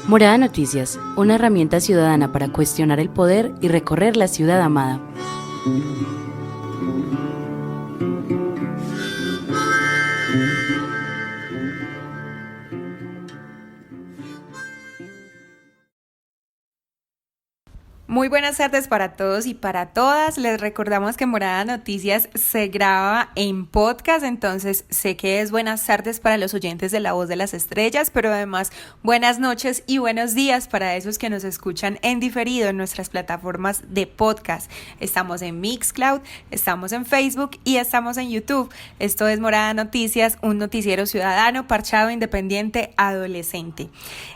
Morada Noticias, una herramienta ciudadana para cuestionar el poder y recorrer la ciudad amada. Muy buenas tardes para todos y para todas. Les recordamos que Morada Noticias se graba en podcast, entonces sé que es buenas tardes para los oyentes de La Voz de las Estrellas, pero además buenas noches y buenos días para esos que nos escuchan en diferido en nuestras plataformas de podcast. Estamos en Mixcloud, estamos en Facebook y estamos en YouTube. Esto es Morada Noticias, un noticiero ciudadano, parchado, independiente, adolescente.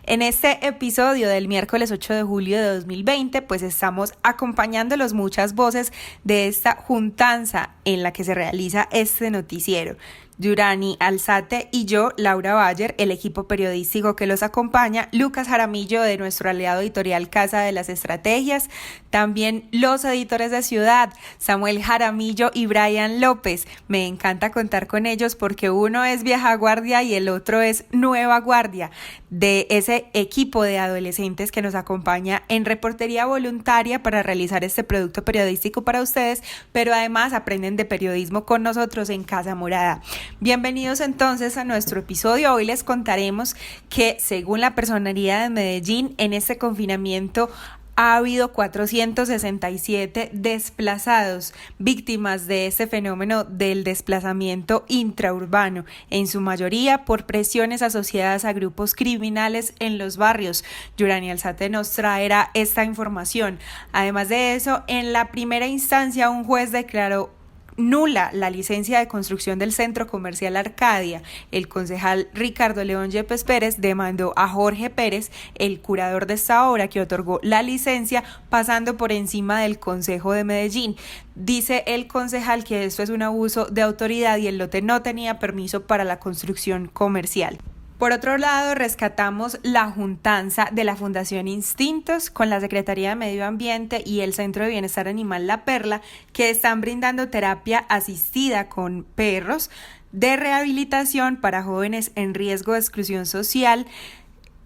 En este episodio del miércoles 8 de julio de 2020, pues estamos acompañándolos muchas voces de esta juntanza en la que se realiza este noticiero. Yurani Alzate y yo, Laura Bayer, el equipo periodístico que los acompaña, Lucas Jaramillo de nuestro aliado editorial Casa de las Estrategias, también los editores de Ciudad, Samuel Jaramillo y Brian López. Me encanta contar con ellos porque uno es vieja guardia y el otro es nueva guardia de ese equipo de adolescentes que nos acompaña en reportería voluntaria para realizar este producto periodístico para ustedes, pero además aprenden de periodismo con nosotros en Casa Morada. Bienvenidos entonces a nuestro episodio. Hoy les contaremos que según la Personería de Medellín, en este confinamiento ha habido 467 desplazados, víctimas de este fenómeno del desplazamiento intraurbano, en su mayoría por presiones asociadas a grupos criminales en los barrios. Yurani Alzate nos traerá esta información. Además de eso, en la primera instancia, un juez declaró nula la licencia de construcción del centro comercial Arcadia. El concejal Ricardo León Yepes Pérez demandó a Jorge Pérez, el curador de esta obra que otorgó la licencia, pasando por encima del Consejo de Medellín. Dice el concejal que esto es un abuso de autoridad y el lote no tenía permiso para la construcción comercial. Por otro lado, rescatamos la juntanza de la Fundación Instintos con la Secretaría de Medio Ambiente y el Centro de Bienestar Animal La Perla, que están brindando terapia asistida con perros de rehabilitación para jóvenes en riesgo de exclusión social,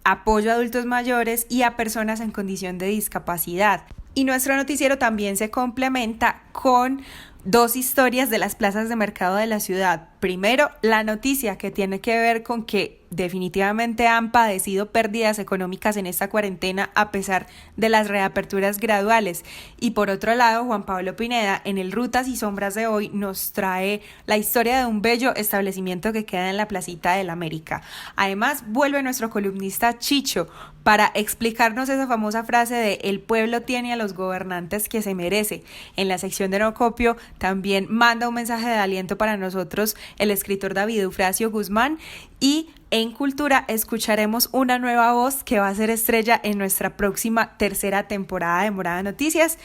apoyo a adultos mayores y a personas en condición de discapacidad. Y nuestro noticiero también se complementa con dos historias de las plazas de mercado de la ciudad. Primero, la noticia que tiene que ver con que definitivamente han padecido pérdidas económicas en esta cuarentena a pesar de las reaperturas graduales. Y por otro lado, Juan Pablo Pineda, en el Rutas y Sombras de hoy, nos trae la historia de un bello establecimiento que queda en la Placita del América. Además, vuelve nuestro columnista Chicho para explicarnos esa famosa frase de "el pueblo tiene a los gobernantes que se merece". En la sección de No Copio también manda un mensaje de aliento para nosotros el escritor David Eufrasio Guzmán, y en Cultura escucharemos una nueva voz que va a ser estrella en nuestra próxima tercera temporada de Morada Noticias.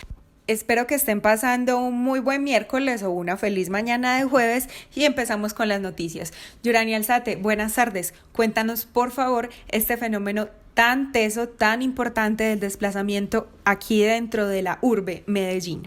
Espero que estén pasando un muy buen miércoles o una feliz mañana de jueves y empezamos con las noticias. Yurani Alzate, buenas tardes. Cuéntanos por favor este fenómeno tan teso, tan importante del desplazamiento aquí dentro de la urbe Medellín.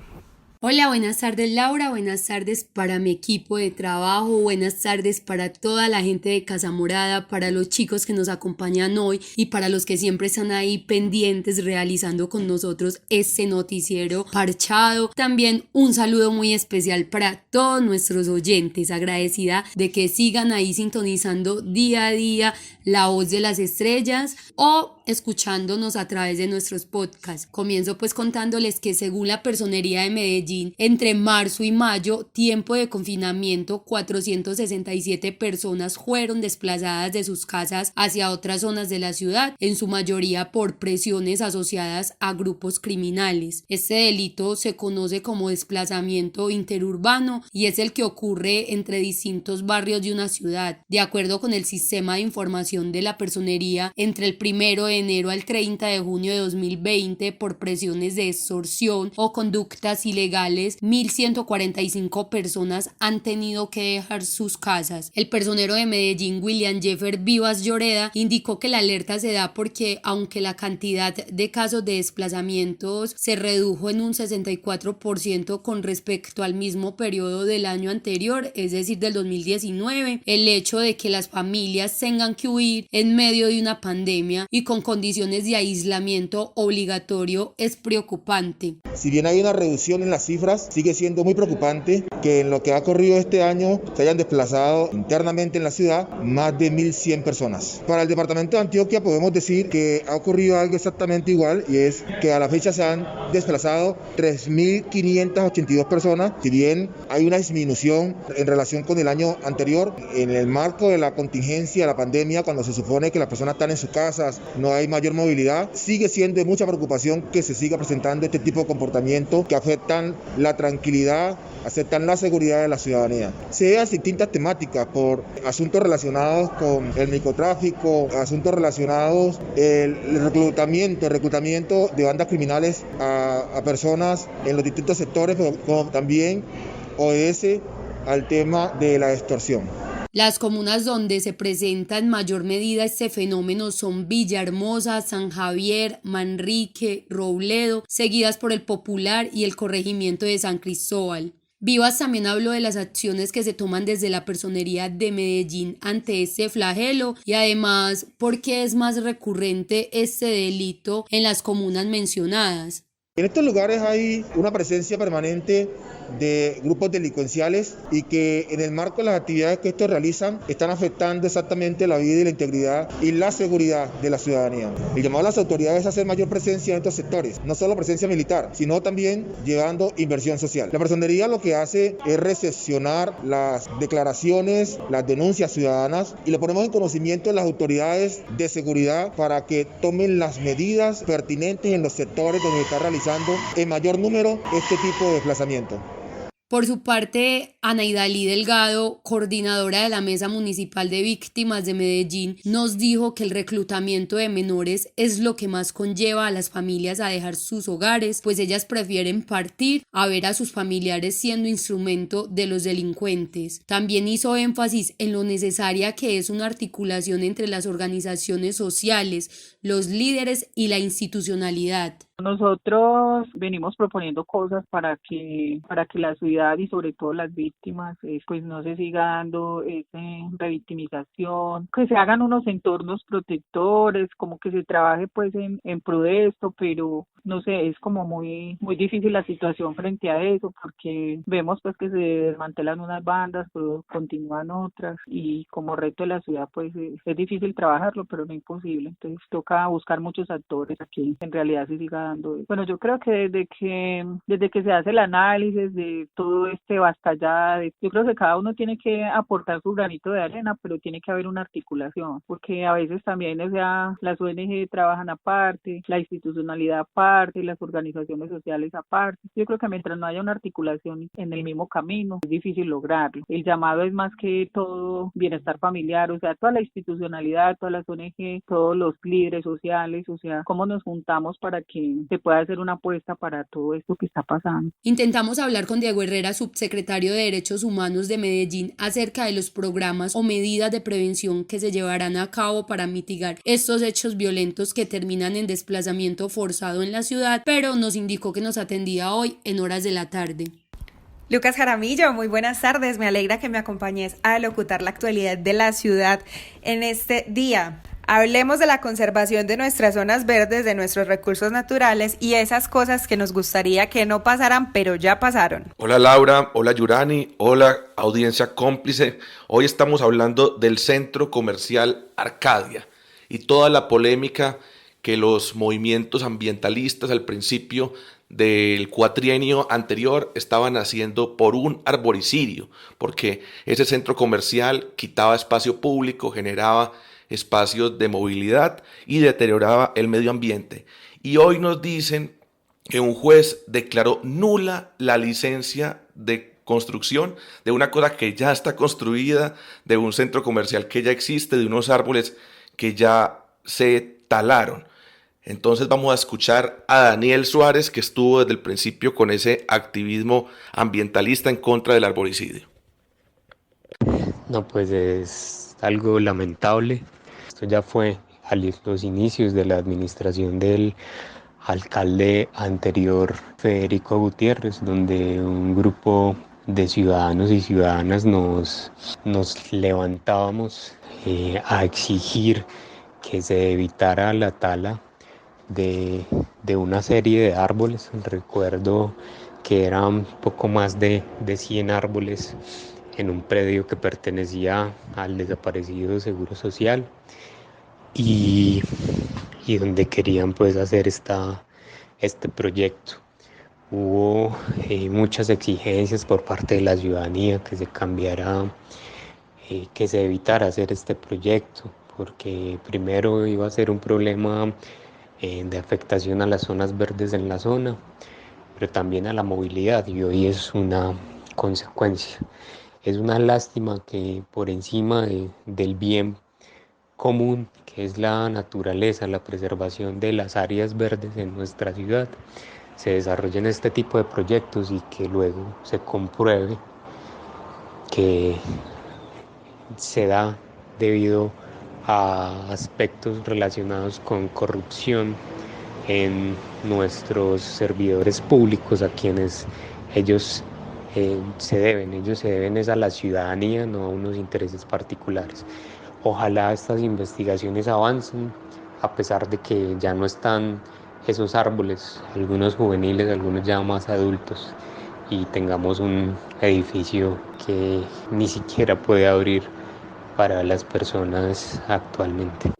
Hola, buenas tardes Laura, buenas tardes para mi equipo de trabajo, buenas tardes para toda la gente de Casa Morada, para los chicos que nos acompañan hoy y para los que siempre están ahí pendientes realizando con nosotros este noticiero parchado. También un saludo muy especial para todos nuestros oyentes, agradecida de que sigan ahí sintonizando día a día La Voz de las Estrellas o escuchándonos a través de nuestros podcasts. Comienzo pues contándoles que según la Personería de Medellín, entre marzo y mayo, tiempo de confinamiento, 467 personas fueron desplazadas de sus casas hacia otras zonas de la ciudad, en su mayoría por presiones asociadas a grupos criminales. Este delito se conoce como desplazamiento interurbano y es el que ocurre entre distintos barrios de una ciudad. De acuerdo con el sistema de información de la Personería, entre el 1 de enero al 30 de junio de 2020, por presiones de extorsión o conductas ilegales naturales, 1.145 personas han tenido que dejar sus casas. El personero de Medellín, William Jeffer Vivas Lloreda, indicó que la alerta se da porque aunque la cantidad de casos de desplazamientos se redujo en un 64% con respecto al mismo periodo del año anterior, es decir, del 2019, el hecho de que las familias tengan que huir en medio de una pandemia y con condiciones de aislamiento obligatorio es preocupante. Si bien hay una reducción en las cifras, sigue siendo muy preocupante que en lo que ha ocurrido este año se hayan desplazado internamente en la ciudad más de 1.100 personas. Para el departamento de Antioquia podemos decir que ha ocurrido algo exactamente igual, y es que a la fecha se han desplazado 3.582 personas. Si bien hay una disminución en relación con el año anterior, en el marco de la contingencia, la pandemia, cuando se supone que las personas están en sus casas, no hay mayor movilidad, sigue siendo de mucha preocupación que se siga presentando este tipo de comportamientos que afectan la tranquilidad, afectan la seguridad de la ciudadanía. Se dan distintas temáticas por asuntos relacionados con el microtráfico, asuntos relacionados el reclutamiento de bandas criminales a personas en los distintos sectores, pero como también obedece al tema de la extorsión. Las comunas donde se presenta en mayor medida este fenómeno son Villahermosa, San Javier, Manrique, Robledo, seguidas por el Popular y el corregimiento de San Cristóbal. Vivas también habló de las acciones que se toman desde la Personería de Medellín ante este flagelo y además por qué es más recurrente este delito en las comunas mencionadas. En estos lugares hay una presencia permanente de grupos delincuenciales y que en el marco de las actividades que estos realizan están afectando exactamente la vida y la integridad y la seguridad de la ciudadanía. El llamado a las autoridades es hacer mayor presencia en estos sectores, no solo presencia militar, sino también llevando inversión social. La personería lo que hace es recepcionar las declaraciones, las denuncias ciudadanas y lo ponemos en conocimiento de las autoridades de seguridad para que tomen las medidas pertinentes en los sectores donde se está realizando en mayor número este tipo de desplazamiento. Por su parte, Ana Idalí Delgado, coordinadora de la Mesa Municipal de Víctimas de Medellín, nos dijo que el reclutamiento de menores es lo que más conlleva a las familias a dejar sus hogares, pues ellas prefieren partir a ver a sus familiares siendo instrumento de los delincuentes. También hizo énfasis en lo necesaria que es una articulación entre las organizaciones sociales, los líderes y la institucionalidad. Nosotros venimos proponiendo cosas para que la ciudad y sobre todo las víctimas pues no se siga dando revictimización, que se hagan unos entornos protectores, como que se trabaje pues en pro de esto, pero no sé, es como muy difícil la situación frente a eso, porque vemos pues que se desmantelan unas bandas, pero continúan otras, y como reto de la ciudad pues es difícil trabajarlo, pero no imposible. Entonces toca buscar muchos actores aquí en realidad se siga dando eso. Bueno, yo creo que desde que se hace el análisis de todo este bastallada, yo creo que cada uno tiene que aportar su granito de arena, pero tiene que haber una articulación, porque a veces también, o sea, las ONG trabajan aparte, la institucionalidad aparte, las organizaciones sociales aparte. Yo creo que mientras no haya una articulación en el mismo camino, es difícil lograrlo. El llamado es más que todo bienestar familiar, o sea, toda la institucionalidad, todas las ONG, todos los líderes sociales, o sea, cómo nos juntamos para que se pueda hacer una apuesta para todo esto que está pasando. Intentamos hablar con Diego Herrera, subsecretario de Derechos Humanos de Medellín, acerca de los programas o medidas de prevención que se llevarán a cabo para mitigar estos hechos violentos que terminan en desplazamiento forzado en la ciudad, pero nos indicó que nos atendía hoy en horas de la tarde. Lucas Jaramillo, muy buenas tardes. Me alegra que me acompañes a locutar la actualidad de la ciudad en este día. Hablemos de la conservación de nuestras zonas verdes, de nuestros recursos naturales y esas cosas que nos gustaría que no pasaran, pero ya pasaron. Hola Laura, hola Yurani, hola audiencia cómplice. Hoy estamos hablando del Centro Comercial Arcadia y toda la polémica que los movimientos ambientalistas al principio del cuatrienio anterior estaban haciendo por un arboricidio, porque ese centro comercial quitaba espacio público, generaba espacios de movilidad y deterioraba el medio ambiente. Y hoy nos dicen que un juez declaró nula la licencia de construcción de una cosa que ya está construida, de un centro comercial que ya existe, de unos árboles que ya se talaron. Entonces vamos a escuchar a Daniel Suárez, que estuvo desde el principio con ese activismo ambientalista en contra del arboricidio. No, pues es algo lamentable. Esto ya fue a los inicios de la administración del alcalde anterior, Federico Gutiérrez, donde un grupo de ciudadanos y ciudadanas nos levantábamos a exigir que se evitara la tala de una serie de árboles. Recuerdo que eran poco más de 100 árboles en un predio que pertenecía al desaparecido Seguro Social y donde querían pues hacer este proyecto. Hubo muchas exigencias por parte de la ciudadanía que se cambiara, que se evitara hacer este proyecto, porque primero iba a ser un problema de afectación a las zonas verdes en la zona, pero también a la movilidad, y hoy es una consecuencia. Es una lástima que por encima del bien común, que es la naturaleza, la preservación de las áreas verdes en nuestra ciudad, se desarrollen este tipo de proyectos y que luego se compruebe que se da debido a aspectos relacionados con corrupción en nuestros servidores públicos, a quienes ellos se deben es a la ciudadanía, no a unos intereses particulares. Ojalá estas investigaciones avancen, a pesar de que ya no están esos árboles, algunos juveniles, algunos ya más adultos, y tengamos un edificio que ni siquiera puede abrir para las personas actualmente.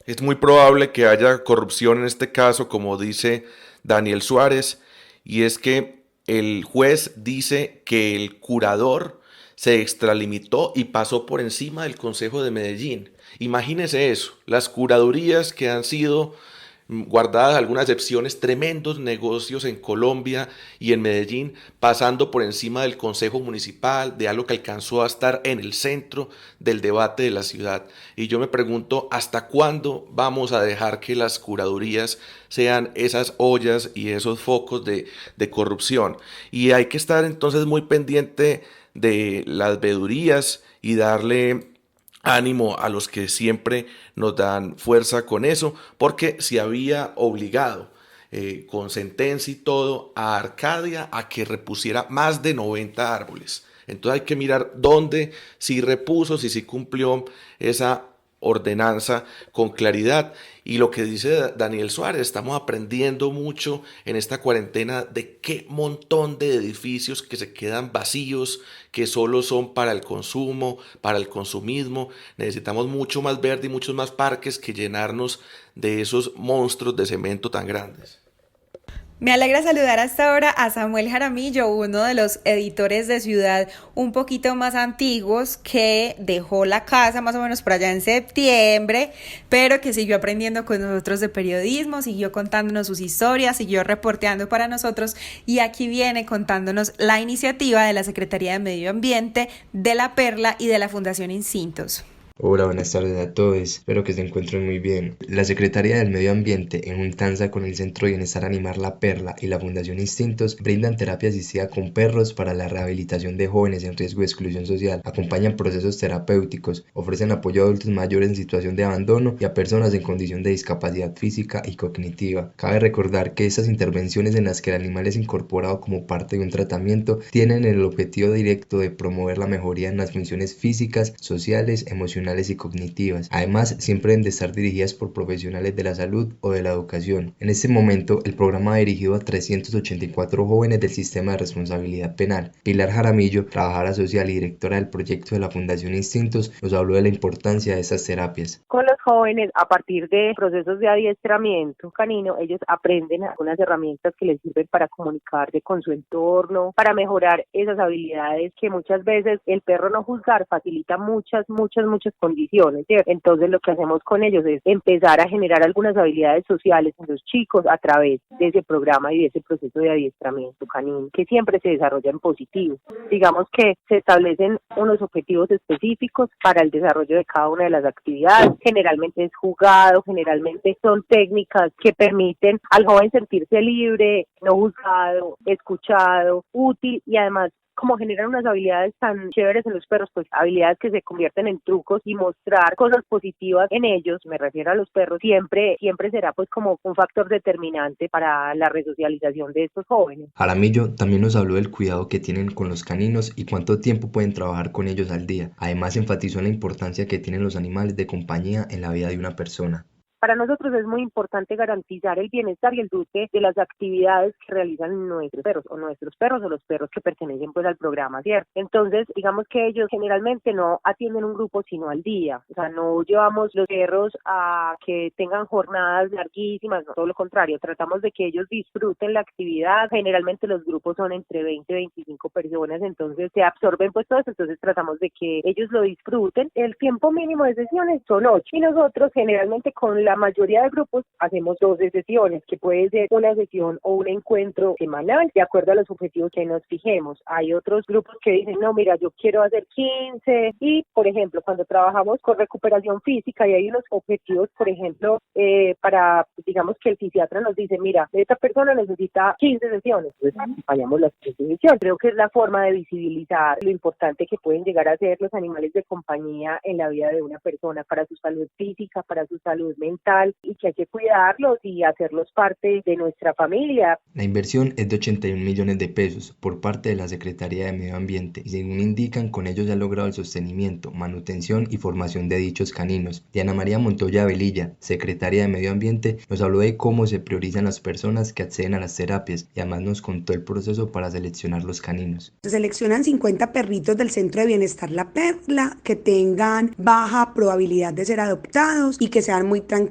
Es muy probable que haya corrupción en este caso, como dice Daniel Suárez, y es que el juez dice que el curador se extralimitó y pasó por encima del Consejo de Medellín. Imagínese eso, las curadurías que han sido guardadas algunas excepciones, tremendos negocios en Colombia y en Medellín, pasando por encima del Consejo Municipal, de algo que alcanzó a estar en el centro del debate de la ciudad. Y yo me pregunto, ¿hasta cuándo vamos a dejar que las curadurías sean esas ollas y esos focos de corrupción? Y hay que estar entonces muy pendiente de las veedurías y darle ánimo a los que siempre nos dan fuerza con eso, porque se había obligado con sentencia y todo a Arcadia a que repusiera más de 90 árboles. Entonces hay que mirar dónde sí repuso, si sí cumplió esa ordenanza con claridad. Y lo que dice Daniel Suárez, estamos aprendiendo mucho en esta cuarentena de qué montón de edificios que se quedan vacíos, que solo son para el consumo, para el consumismo. Necesitamos mucho más verde y muchos más parques que llenarnos de esos monstruos de cemento tan grandes. Me alegra saludar hasta ahora a Samuel Jaramillo, uno de los editores de Ciudad un poquito más antiguos, que dejó la casa más o menos por allá en septiembre, pero que siguió aprendiendo con nosotros de periodismo, siguió contándonos sus historias, siguió reporteando para nosotros, y aquí viene contándonos la iniciativa de la Secretaría de Medio Ambiente, de La Perla y de la Fundación Instintos. Hola, buenas tardes a todos, espero que se encuentren muy bien. La Secretaría del Medio Ambiente, en juntanza con el Centro de Bienestar Animal La Perla y la Fundación Instintos, brindan terapia asistida con perros para la rehabilitación de jóvenes en riesgo de exclusión social, acompañan procesos terapéuticos, ofrecen apoyo a adultos mayores en situación de abandono y a personas en condición de discapacidad física y cognitiva. Cabe recordar que estas intervenciones en las que el animal es incorporado como parte de un tratamiento tienen el objetivo directo de promover la mejoría en las funciones físicas, sociales, emocionales y cognitivas. Además, siempre deben de estar dirigidas por profesionales de la salud o de la educación. En este momento, el programa ha dirigido a 384 jóvenes del sistema de responsabilidad penal. Pilar Jaramillo, trabajadora social y directora del proyecto de la Fundación Instintos, nos habló de la importancia de estas terapias. Con los jóvenes, a partir de procesos de adiestramiento canino, ellos aprenden algunas herramientas que les sirven para comunicarse con su entorno, para mejorar esas habilidades que muchas veces el perro no juzgar facilita muchas condiciones, ¿cierto? Entonces lo que hacemos con ellos es empezar a generar algunas habilidades sociales en los chicos a través de ese programa y de ese proceso de adiestramiento canino, que siempre se desarrolla en positivo. Digamos que se establecen unos objetivos específicos para el desarrollo de cada una de las actividades. Generalmente generalmente es jugado, generalmente son técnicas que permiten al joven sentirse libre, no juzgado, escuchado, útil y además como generan unas habilidades tan chéveres en los perros, pues habilidades que se convierten en trucos y mostrar cosas positivas en ellos, me refiero a los perros, siempre será pues como un factor determinante para la resocialización de estos jóvenes. Jaramillo también nos habló del cuidado que tienen con los caninos y cuánto tiempo pueden trabajar con ellos al día. Además enfatizó en la importancia que tienen los animales de compañía en la vida de una persona. Para nosotros es muy importante garantizar el bienestar y el disfrute de las actividades que realizan nuestros perros o los perros que pertenecen pues al programa, ¿cierto? Entonces, digamos que ellos generalmente no atienden un grupo sino al día, o sea, no llevamos los perros a que tengan jornadas larguísimas, no, todo lo contrario, tratamos de que ellos disfruten la actividad, generalmente los grupos son entre 20 y 25 personas, entonces se absorben pues todo eso, entonces tratamos de que ellos lo disfruten. El tiempo mínimo de sesiones son 8 y nosotros generalmente con la mayoría de grupos hacemos 12 sesiones, que puede ser una sesión o un encuentro semanal, de acuerdo a los objetivos que nos fijemos. Hay otros grupos que dicen, no, mira, yo quiero hacer 15, y, por ejemplo, cuando trabajamos con recuperación física y hay unos objetivos, por ejemplo, para, digamos que el fisiatra nos dice, mira, esta persona necesita 15 sesiones, entonces acompañamos las 15 sesiones. Creo que es la forma de visibilizar lo importante que pueden llegar a ser los animales de compañía en la vida de una persona, para su salud física, para su salud mental, y que hay que cuidarlos y hacerlos parte de nuestra familia. La inversión es de 81 millones de pesos por parte de la Secretaría de Medio Ambiente y según indican con ello se ha logrado el sostenimiento, manutención y formación de dichos caninos. Diana María Montoya Velilla, Secretaria de Medio Ambiente, nos habló de cómo se priorizan las personas que acceden a las terapias y además nos contó el proceso para seleccionar los caninos. Se seleccionan 50 perritos del Centro de Bienestar La Perla que tengan baja probabilidad de ser adoptados y que sean muy tranquilos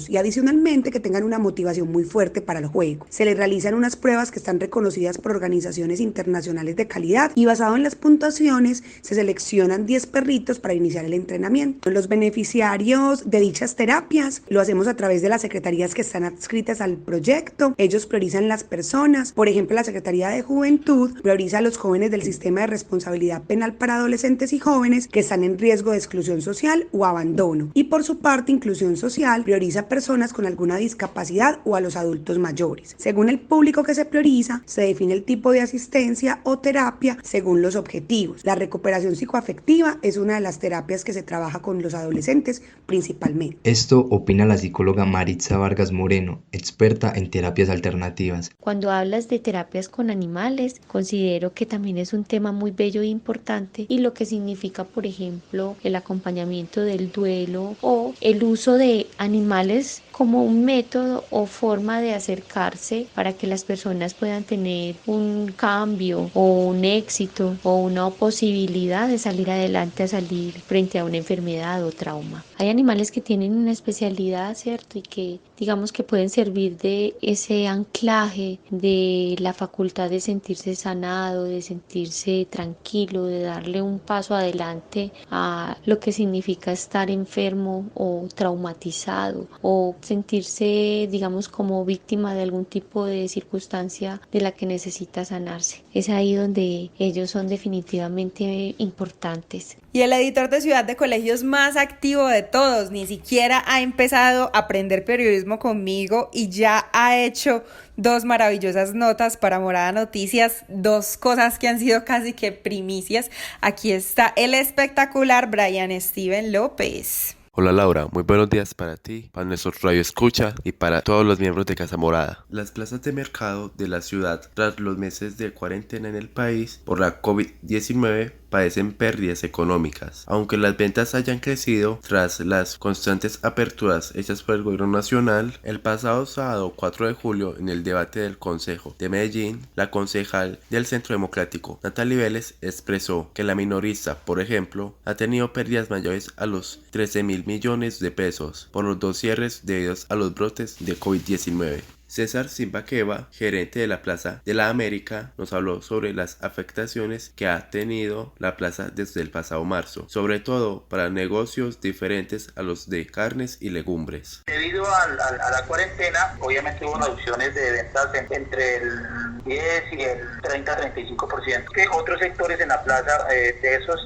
y adicionalmente que tengan una motivación muy fuerte para el juego. Se les realizan unas pruebas que están reconocidas por organizaciones internacionales de calidad y basado en las puntuaciones se seleccionan 10 perritos para iniciar el entrenamiento. Los beneficiarios de dichas terapias lo hacemos a través de las secretarías que están adscritas al proyecto. Ellos priorizan las personas, por ejemplo la Secretaría de Juventud prioriza a los jóvenes del sistema de responsabilidad penal para adolescentes y jóvenes que están en riesgo de exclusión social o abandono, y por su parte Inclusión Social prioriza a personas con alguna discapacidad o a los adultos mayores. Según el público que se prioriza, se define el tipo de asistencia o terapia según los objetivos. La recuperación psicoafectiva es una de las terapias que se trabaja con los adolescentes principalmente. Esto opina la psicóloga Maritza Vargas Moreno, experta en terapias alternativas. Cuando hablas de terapias con animales, considero que también es un tema muy bello e importante, y lo que significa, por ejemplo, el acompañamiento del duelo o el uso de animales como un método o forma de acercarse para que las personas puedan tener un cambio o un éxito o una posibilidad de salir adelante, a salir frente a una enfermedad o trauma. Hay animales que tienen una especialidad, ¿cierto? Y que digamos que pueden servir de ese anclaje, de la facultad de sentirse sanado, de sentirse tranquilo, de darle un paso adelante a lo que significa estar enfermo o traumatizado o sentirse, digamos, como víctima de algún tipo de circunstancia de la que necesita sanarse. Es ahí donde ellos son definitivamente importantes. Y el editor de Ciudad de Colegios más activo de todos, ni siquiera ha empezado a aprender periodismo conmigo y ya ha hecho 2 maravillosas notas para Morada Noticias, 2 cosas que han sido casi que primicias. Aquí está el espectacular Brian Steven López. Hola Laura, muy buenos días para ti, para nuestros radioescucha y para todos los miembros de Casa Morada. Las plazas de mercado de la ciudad tras los meses de cuarentena en el país por la COVID-19 padecen pérdidas económicas. Aunque las ventas hayan crecido tras las constantes aperturas hechas por el gobierno nacional, el pasado sábado 4 de julio en el debate del Consejo de Medellín, la concejal del Centro Democrático, Natalie Vélez, expresó que la minorista, por ejemplo, ha tenido pérdidas mayores a los 13.000 millones de pesos por los 2 cierres debidos a los brotes de COVID-19. César Simbaqueva, gerente de la Plaza de la América, nos habló sobre las afectaciones que ha tenido la plaza desde el pasado marzo, sobre todo para negocios diferentes a los de carnes y legumbres. Debido a la cuarentena, obviamente hubo reducciones de ventas entre el 10 y el 30-35%. Que otros sectores en la plaza de esos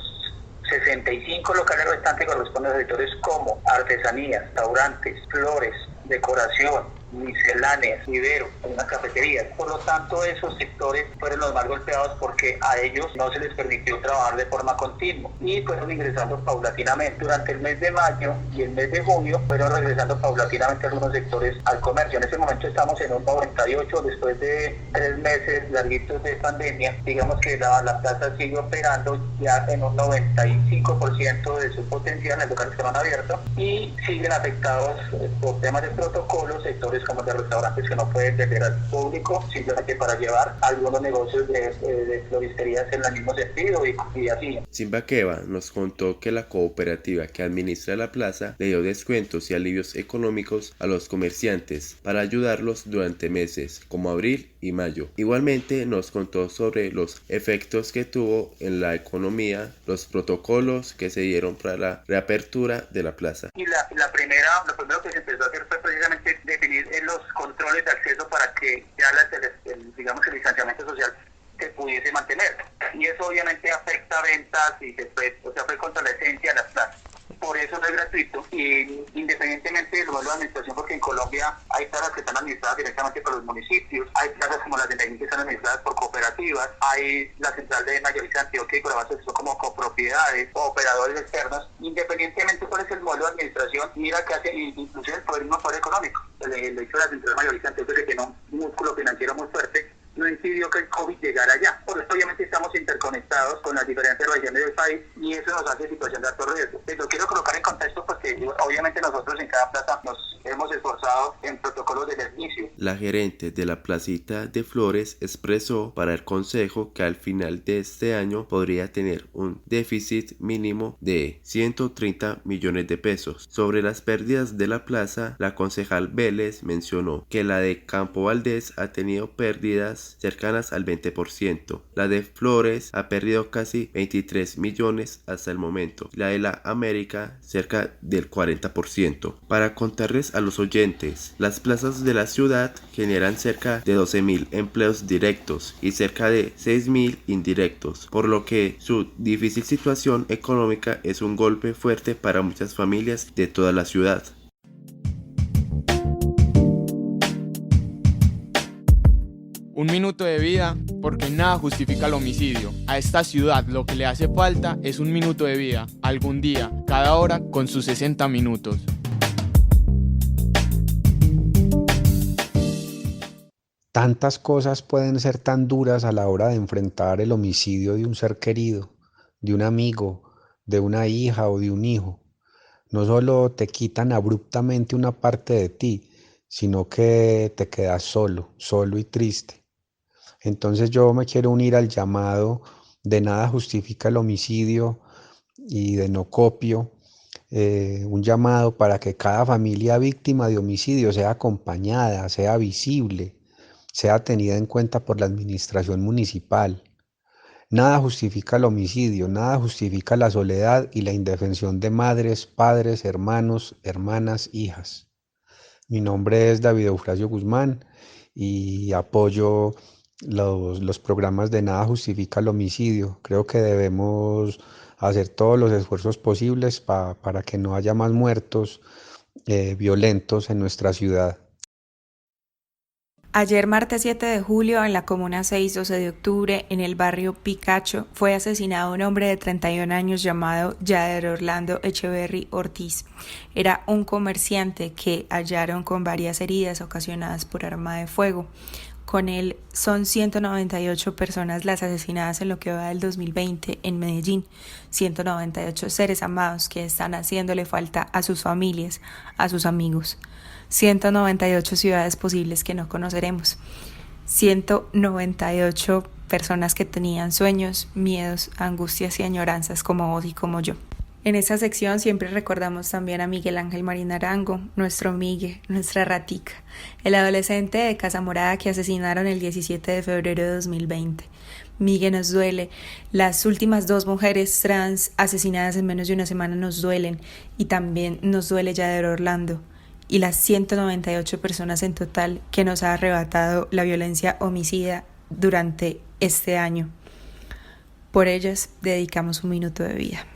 65 locales restantes corresponden a sectores como artesanías, restaurantes, flores, decoración, misceláneas, vivero, unas cafeterías. Por lo tanto, esos sectores fueron los más golpeados porque a ellos no se les permitió trabajar de forma continua y fueron ingresando paulatinamente. Durante el mes de mayo y el mes de junio fueron regresando paulatinamente algunos sectores al comercio. En ese momento estamos en un 98, después de 3 meses larguitos de pandemia. Digamos que la plaza sigue operando ya en un 95% de su potencial en los locales que no han abierto y siguen afectados por temas de protocolo, sectores como de restaurantes que no pueden vender al público simplemente para llevar algunos negocios de floristerías en el mismo sentido y así. Simbaqueva nos contó que la cooperativa que administra la plaza le dio descuentos y alivios económicos a los comerciantes para ayudarlos durante meses como abril y mayo. Igualmente nos contó sobre los efectos que tuvo en la economía los protocolos que se dieron para la reapertura de la plaza. Y lo primero que se empezó a hacer fue precisamente definir los controles de acceso para que ya el distanciamiento social se pudiese mantener. Y eso obviamente afecta ventas y fue contra la esencia de las plazas. Por eso no es gratuito y independientemente del modelo de administración, porque en Colombia hay plazas que están administradas directamente por los municipios, hay plazas como las de Medellín que están administradas por cooperativas, hay la central de Mayorista de Antioquia y Corabas que son como copropiedades o operadores externos. Independientemente cuál es el modelo de administración, mira que hace inclusive el poder económico. El hecho de la central Mayorista de Antioquia que tiene un músculo financiero muy fuerte no impidió que el COVID llegara allá. Por eso obviamente estamos interconectados con las diferentes regiones del país y eso nos hace situación de alto riesgo. Lo quiero colocar en contexto porque obviamente nosotros en cada plaza nos hemos esforzado en protocolos de servicio. La gerente de la placita de Flores expresó para el consejo que al final de este año podría tener un déficit mínimo de 130 millones de pesos. Sobre las pérdidas de la plaza, la concejal Vélez mencionó que la de Campo Valdés ha tenido pérdidas cercanas al 20%. La de Flores ha perdido casi 23 millones hasta el momento. La de la América cerca del 40%. Para contarles a los oyentes, las plazas de la ciudad generan cerca de 12.000 empleos directos y cerca de 6.000 indirectos, por lo que su difícil situación económica es un golpe fuerte para muchas familias de toda la ciudad. Un minuto de vida, porque nada justifica el homicidio. A esta ciudad lo que le hace falta es un minuto de vida, algún día, cada hora con sus 60 minutos. Tantas cosas pueden ser tan duras a la hora de enfrentar el homicidio de un ser querido, de un amigo, de una hija o de un hijo. No solo te quitan abruptamente una parte de ti, sino que te quedas solo y triste. Entonces yo me quiero unir al llamado de Nada Justifica el Homicidio y de No Copio, un llamado para que cada familia víctima de homicidio sea acompañada, sea visible, sea tenida en cuenta por la administración municipal. Nada justifica el homicidio, nada justifica la soledad y la indefensión de madres, padres, hermanos, hermanas, hijas. Mi nombre es David Eufrasio Guzmán y apoyo los programas de Nada Justifica el Homicidio. Creo que debemos hacer todos los esfuerzos posibles para que no haya más muertos violentos en nuestra ciudad. Ayer, martes 7 de julio, en la comuna 6, 12 de octubre, en el barrio Picacho, fue asesinado un hombre de 31 años llamado Yader Orlando Echeverry Ortiz. Era un comerciante que hallaron con varias heridas ocasionadas por arma de fuego. Con él son 198 personas las asesinadas en lo que va del 2020 en Medellín, 198 seres amados que están haciéndole falta a sus familias, a sus amigos. 198 ciudades posibles que no conoceremos, 198 personas que tenían sueños, miedos, angustias y añoranzas como vos y como yo. En esta sección siempre recordamos también a Miguel Ángel Marín Arango, nuestro Migue, nuestra ratica, el adolescente de Casa Morada que asesinaron el 17 de febrero de 2020. Migue nos duele, las últimas 2 mujeres trans asesinadas en menos de una semana nos duelen y también nos duele Yader Orlando y las 198 personas en total que nos ha arrebatado la violencia homicida durante este año. Por ellas dedicamos un minuto de vida.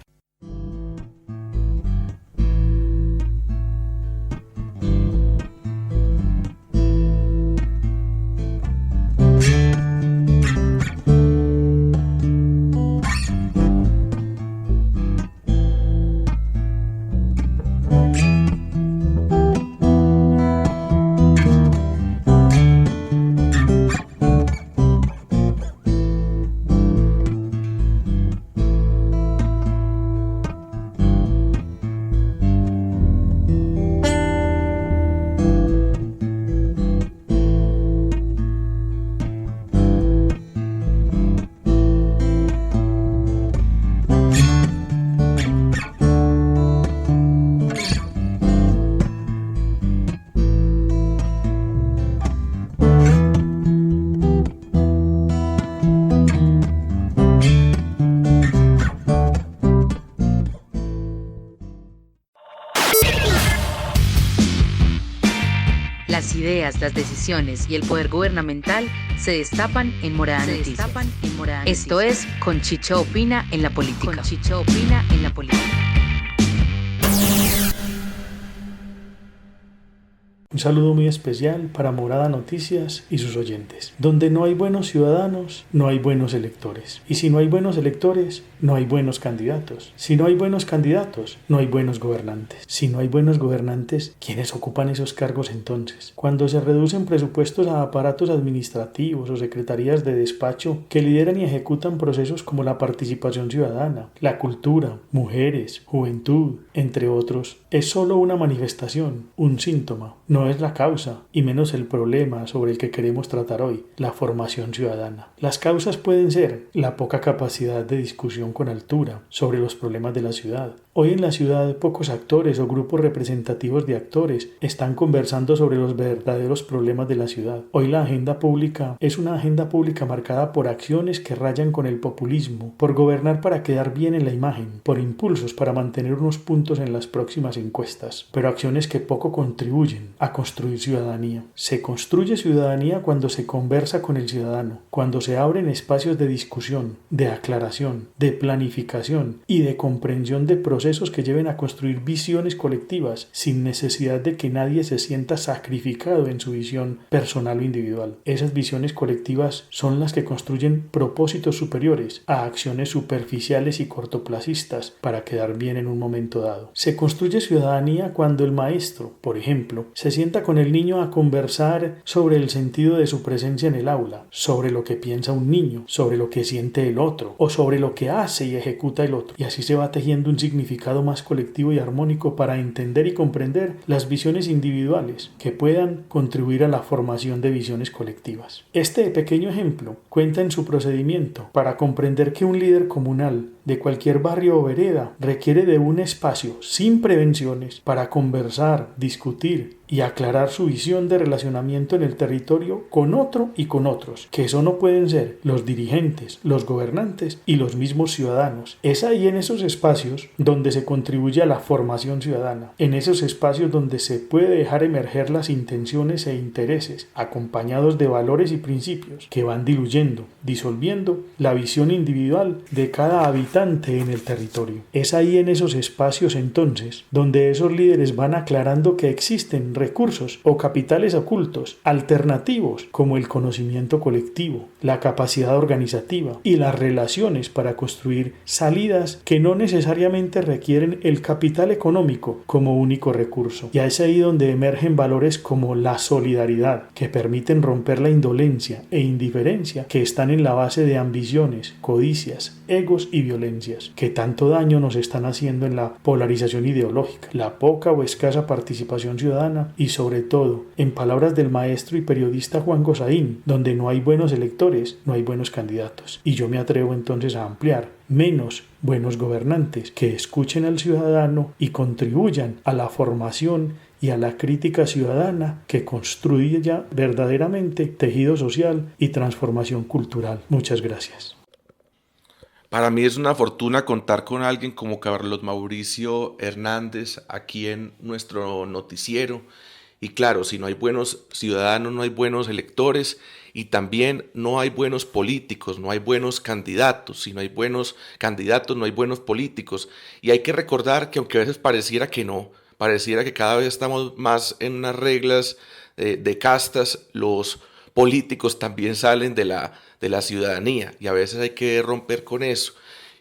ideas, las decisiones y el poder gubernamental se destapan en Morada Noticias. Esto es Con Chicho Opina en la Política. Un saludo muy especial para Morada Noticias y sus oyentes. Donde no hay buenos ciudadanos, no hay buenos electores. Y si no hay buenos electores, no hay buenos candidatos. Si no hay buenos candidatos, no hay buenos gobernantes. Si no hay buenos gobernantes, ¿quiénes ocupan esos cargos entonces? Cuando se reducen presupuestos a aparatos administrativos o secretarías de despacho que lideran y ejecutan procesos como la participación ciudadana, la cultura, mujeres, juventud, entre otros, es solo una manifestación, un síntoma. No es la causa, y menos el problema sobre el que queremos tratar hoy, la formación ciudadana. Las causas pueden ser la poca capacidad de discusión con altura sobre los problemas de la ciudad. Hoy en la ciudad pocos actores o grupos representativos de actores están conversando sobre los verdaderos problemas de la ciudad. Hoy la agenda pública es una agenda pública marcada por acciones que rayan con el populismo, por gobernar para quedar bien en la imagen, por impulsos para mantener unos puntos en las próximas encuestas, pero acciones que poco contribuyen a construir ciudadanía. Se construye ciudadanía cuando se conversa con el ciudadano, cuando se abren espacios de discusión, de aclaración, de planificación y de comprensión de procesos que lleven a construir visiones colectivas sin necesidad de que nadie se sienta sacrificado en su visión personal o individual. Esas visiones colectivas son las que construyen propósitos superiores a acciones superficiales y cortoplacistas para quedar bien en un momento dado. Se construye ciudadanía cuando el maestro, por ejemplo, se sienta con el niño a conversar sobre el sentido de su presencia en el aula, sobre lo que piensa un niño, sobre lo que siente el otro, o sobre lo que hace y ejecuta el otro. Y así se va tejiendo un significado más colectivo y armónico para entender y comprender las visiones individuales que puedan contribuir a la formación de visiones colectivas. Este pequeño ejemplo cuenta en su procedimiento para comprender que un líder comunal de cualquier barrio o vereda requiere de un espacio sin prevenciones para conversar, discutir y aclarar su visión de relacionamiento en el territorio con otro y con otros, que eso no pueden ser los dirigentes, los gobernantes y los mismos ciudadanos. Es ahí en esos espacios donde se contribuye a la formación ciudadana, en esos espacios donde se puede dejar emerger las intenciones e intereses, acompañados de valores y principios que van diluyendo, disolviendo la visión individual de cada habitante en el territorio. Es ahí en esos espacios entonces donde esos líderes van aclarando que existen recursos o capitales ocultos, alternativos como el conocimiento colectivo, la capacidad organizativa y las relaciones para construir salidas que no necesariamente requieren el capital económico como único recurso. Y es ahí donde emergen valores como la solidaridad, que permiten romper la indolencia e indiferencia que están en la base de ambiciones, codicias, egos y violencias, que tanto daño nos están haciendo en la polarización ideológica, la poca o escasa participación ciudadana y sobre todo, en palabras del maestro y periodista Juan Gosaín, donde no hay buenos electores, no hay buenos candidatos. Y yo me atrevo entonces a ampliar: menos buenos gobernantes que escuchen al ciudadano y contribuyan a la formación y a la crítica ciudadana que construya verdaderamente tejido social y transformación cultural. Muchas gracias. Para mí es una fortuna contar con alguien como Carlos Mauricio Hernández aquí en nuestro noticiero. Y claro, si no hay buenos ciudadanos, no hay buenos electores, y también no hay buenos políticos, no hay buenos candidatos. Si no hay buenos candidatos, no hay buenos políticos. Y hay que recordar que aunque a veces pareciera que no, pareciera que cada vez estamos más en unas reglas de castas, los políticos también salen de la ciudadanía, y a veces hay que romper con eso.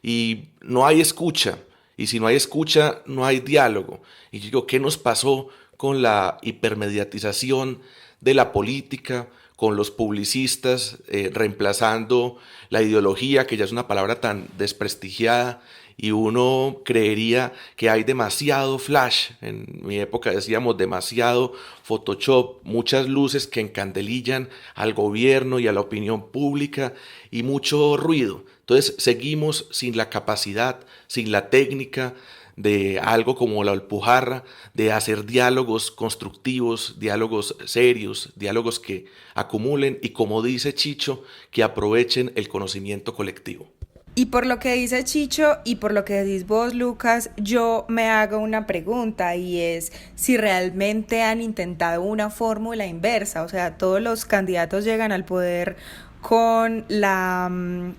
Y no hay escucha, y si no hay escucha, no hay diálogo. Y yo digo, ¿qué nos pasó con la hipermediatización de la política, con los publicistas reemplazando la ideología, que ya es una palabra tan desprestigiada? Y uno creería que hay demasiado flash. En mi época decíamos demasiado Photoshop, muchas luces que encandelillan al gobierno y a la opinión pública, y mucho ruido. Entonces seguimos sin la capacidad, sin la técnica de algo como la Alpujarra, de hacer diálogos constructivos, diálogos serios, diálogos que acumulen y, como dice Chicho, que aprovechen el conocimiento colectivo. Y por lo que dice Chicho y por lo que decís vos, Lucas, yo me hago una pregunta y es si realmente han intentado una fórmula inversa. O sea, todos los candidatos llegan al poder con la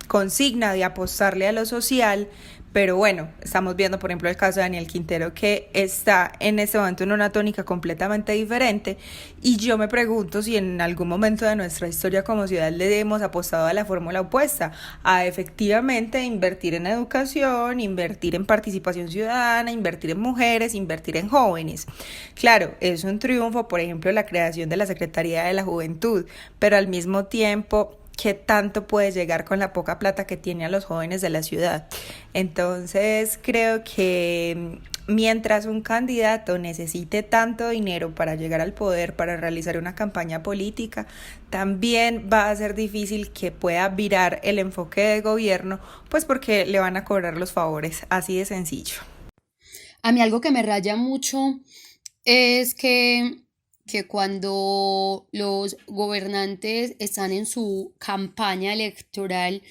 consigna de apostarle a lo social, pero bueno, estamos viendo por ejemplo el caso de Daniel Quintero, que está en este momento en una tónica completamente diferente, y yo me pregunto si en algún momento de nuestra historia como ciudad le hemos apostado a la fórmula opuesta, a efectivamente invertir en educación, invertir en participación ciudadana, invertir en mujeres, invertir en jóvenes. Claro, es un triunfo, por ejemplo, la creación de la Secretaría de la Juventud, pero al mismo tiempo, ¿qué tanto puede llegar con la poca plata que tiene a los jóvenes de la ciudad? Entonces creo que mientras un candidato necesite tanto dinero para llegar al poder, para realizar una campaña política, también va a ser difícil que pueda virar el enfoque de gobierno, pues porque le van a cobrar los favores, así de sencillo. A mí algo que me raya mucho es que cuando los gobernantes están en su campaña electoral,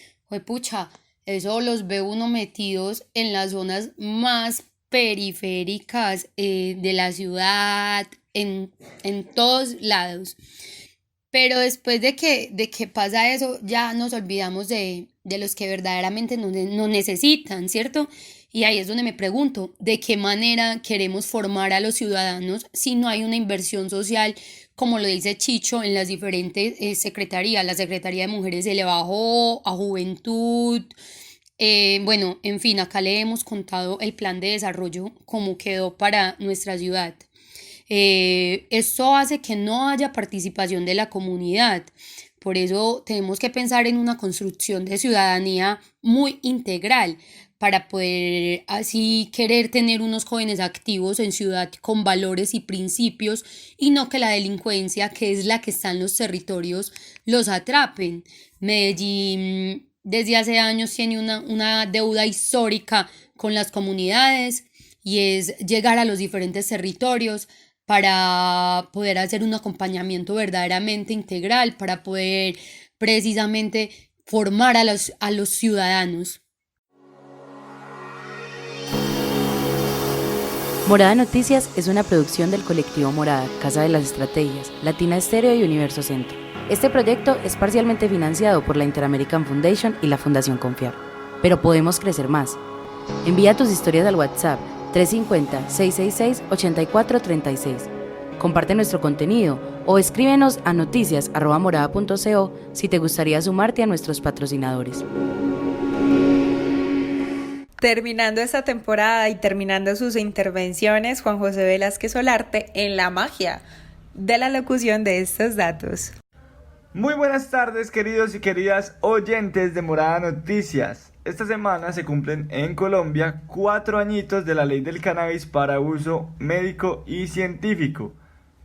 pucha, eso los ve uno metidos en las zonas más periféricas de la ciudad, en todos lados. Pero después de que pasa eso, ya nos olvidamos de los que verdaderamente nos necesitan, ¿cierto? Y ahí es donde me pregunto, ¿de qué manera queremos formar a los ciudadanos si no hay una inversión social, como lo dice Chicho, en las diferentes secretarías? La Secretaría de Mujeres se le bajó, a Juventud, bueno, en fin, acá le hemos contado el plan de desarrollo como quedó para nuestra ciudad. Esto hace que no haya participación de la comunidad. Por eso tenemos que pensar en una construcción de ciudadanía muy integral para poder así querer tener unos jóvenes activos en ciudad con valores y principios, y no que la delincuencia, que es la que está en los territorios, los atrapen. Medellín desde hace años tiene una deuda histórica con las comunidades, y es llegar a los diferentes territorios para poder hacer un acompañamiento verdaderamente integral, para poder precisamente formar a los ciudadanos. Morada Noticias es una producción del colectivo Morada, Casa de las Estrategias, Latina Estéreo y Universo Centro. Este proyecto es parcialmente financiado por la Inter-American Foundation y la Fundación Confiar. Pero podemos crecer más. Envía tus historias al WhatsApp 350-666-8436. Comparte nuestro contenido o escríbenos a noticias@morada.co si te gustaría sumarte a nuestros patrocinadores. Terminando esta temporada y terminando sus intervenciones, Juan José Velázquez Solarte en la magia de la locución de estos datos. Muy buenas tardes, queridos y queridas oyentes de Morada Noticias. Esta semana se cumplen en Colombia 4 añitos de la ley del cannabis para uso médico y científico.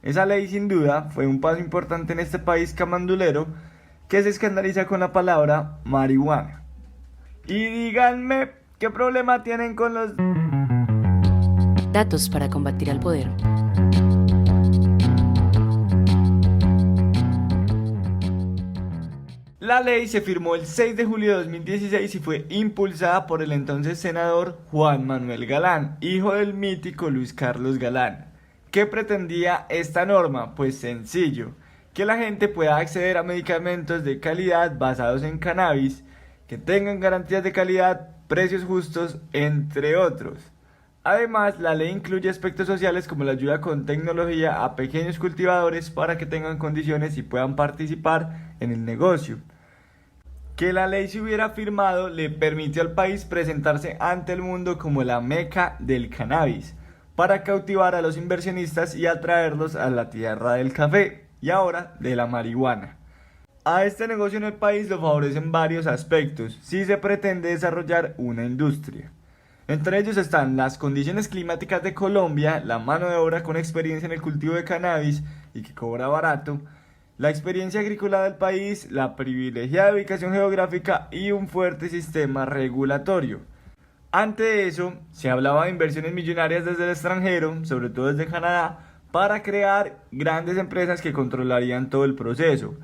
Esa ley sin duda fue un paso importante en este país camandulero que se escandaliza con la palabra marihuana. Y díganme, ¿qué problema tienen con los datos para combatir al poder? La ley se firmó el 6 de julio de 2016 y fue impulsada por el entonces senador Juan Manuel Galán, hijo del mítico Luis Carlos Galán. ¿Qué pretendía esta norma? Pues sencillo, que la gente pueda acceder a medicamentos de calidad basados en cannabis, que tengan garantías de calidad, precios justos, entre otros. Además, la ley incluye aspectos sociales como la ayuda con tecnología a pequeños cultivadores para que tengan condiciones y puedan participar en el negocio. Que la ley se hubiera firmado le permitió al país presentarse ante el mundo como la meca del cannabis, para cautivar a los inversionistas y atraerlos a la tierra del café y ahora de la marihuana. A este negocio en el país lo favorecen varios aspectos si se pretende desarrollar una industria. Entre ellos están las condiciones climáticas de Colombia, la mano de obra con experiencia en el cultivo de cannabis y que cobra barato, la experiencia agrícola del país, la privilegiada ubicación geográfica y un fuerte sistema regulatorio. Ante eso, se hablaba de inversiones millonarias desde el extranjero, sobre todo desde Canadá, para crear grandes empresas que controlarían todo el proceso,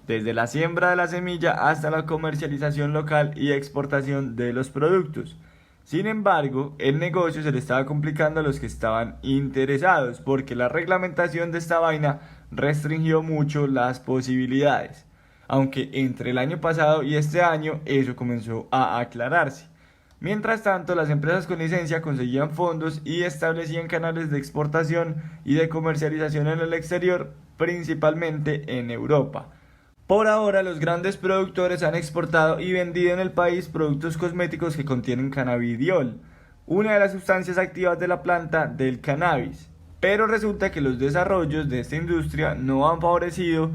desde la siembra de la semilla hasta la comercialización local y exportación de los productos. Sin embargo, el negocio se le estaba complicando a los que estaban interesados, porque la reglamentación de esta vaina restringió mucho las posibilidades, aunque entre el año pasado y este año eso comenzó a aclararse. Mientras tanto, las empresas con licencia conseguían fondos y establecían canales de exportación y de comercialización en el exterior, principalmente en Europa. Por ahora, los grandes productores han exportado y vendido en el país productos cosméticos que contienen cannabidiol, una de las sustancias activas de la planta del cannabis. Pero resulta que los desarrollos de esta industria no han favorecido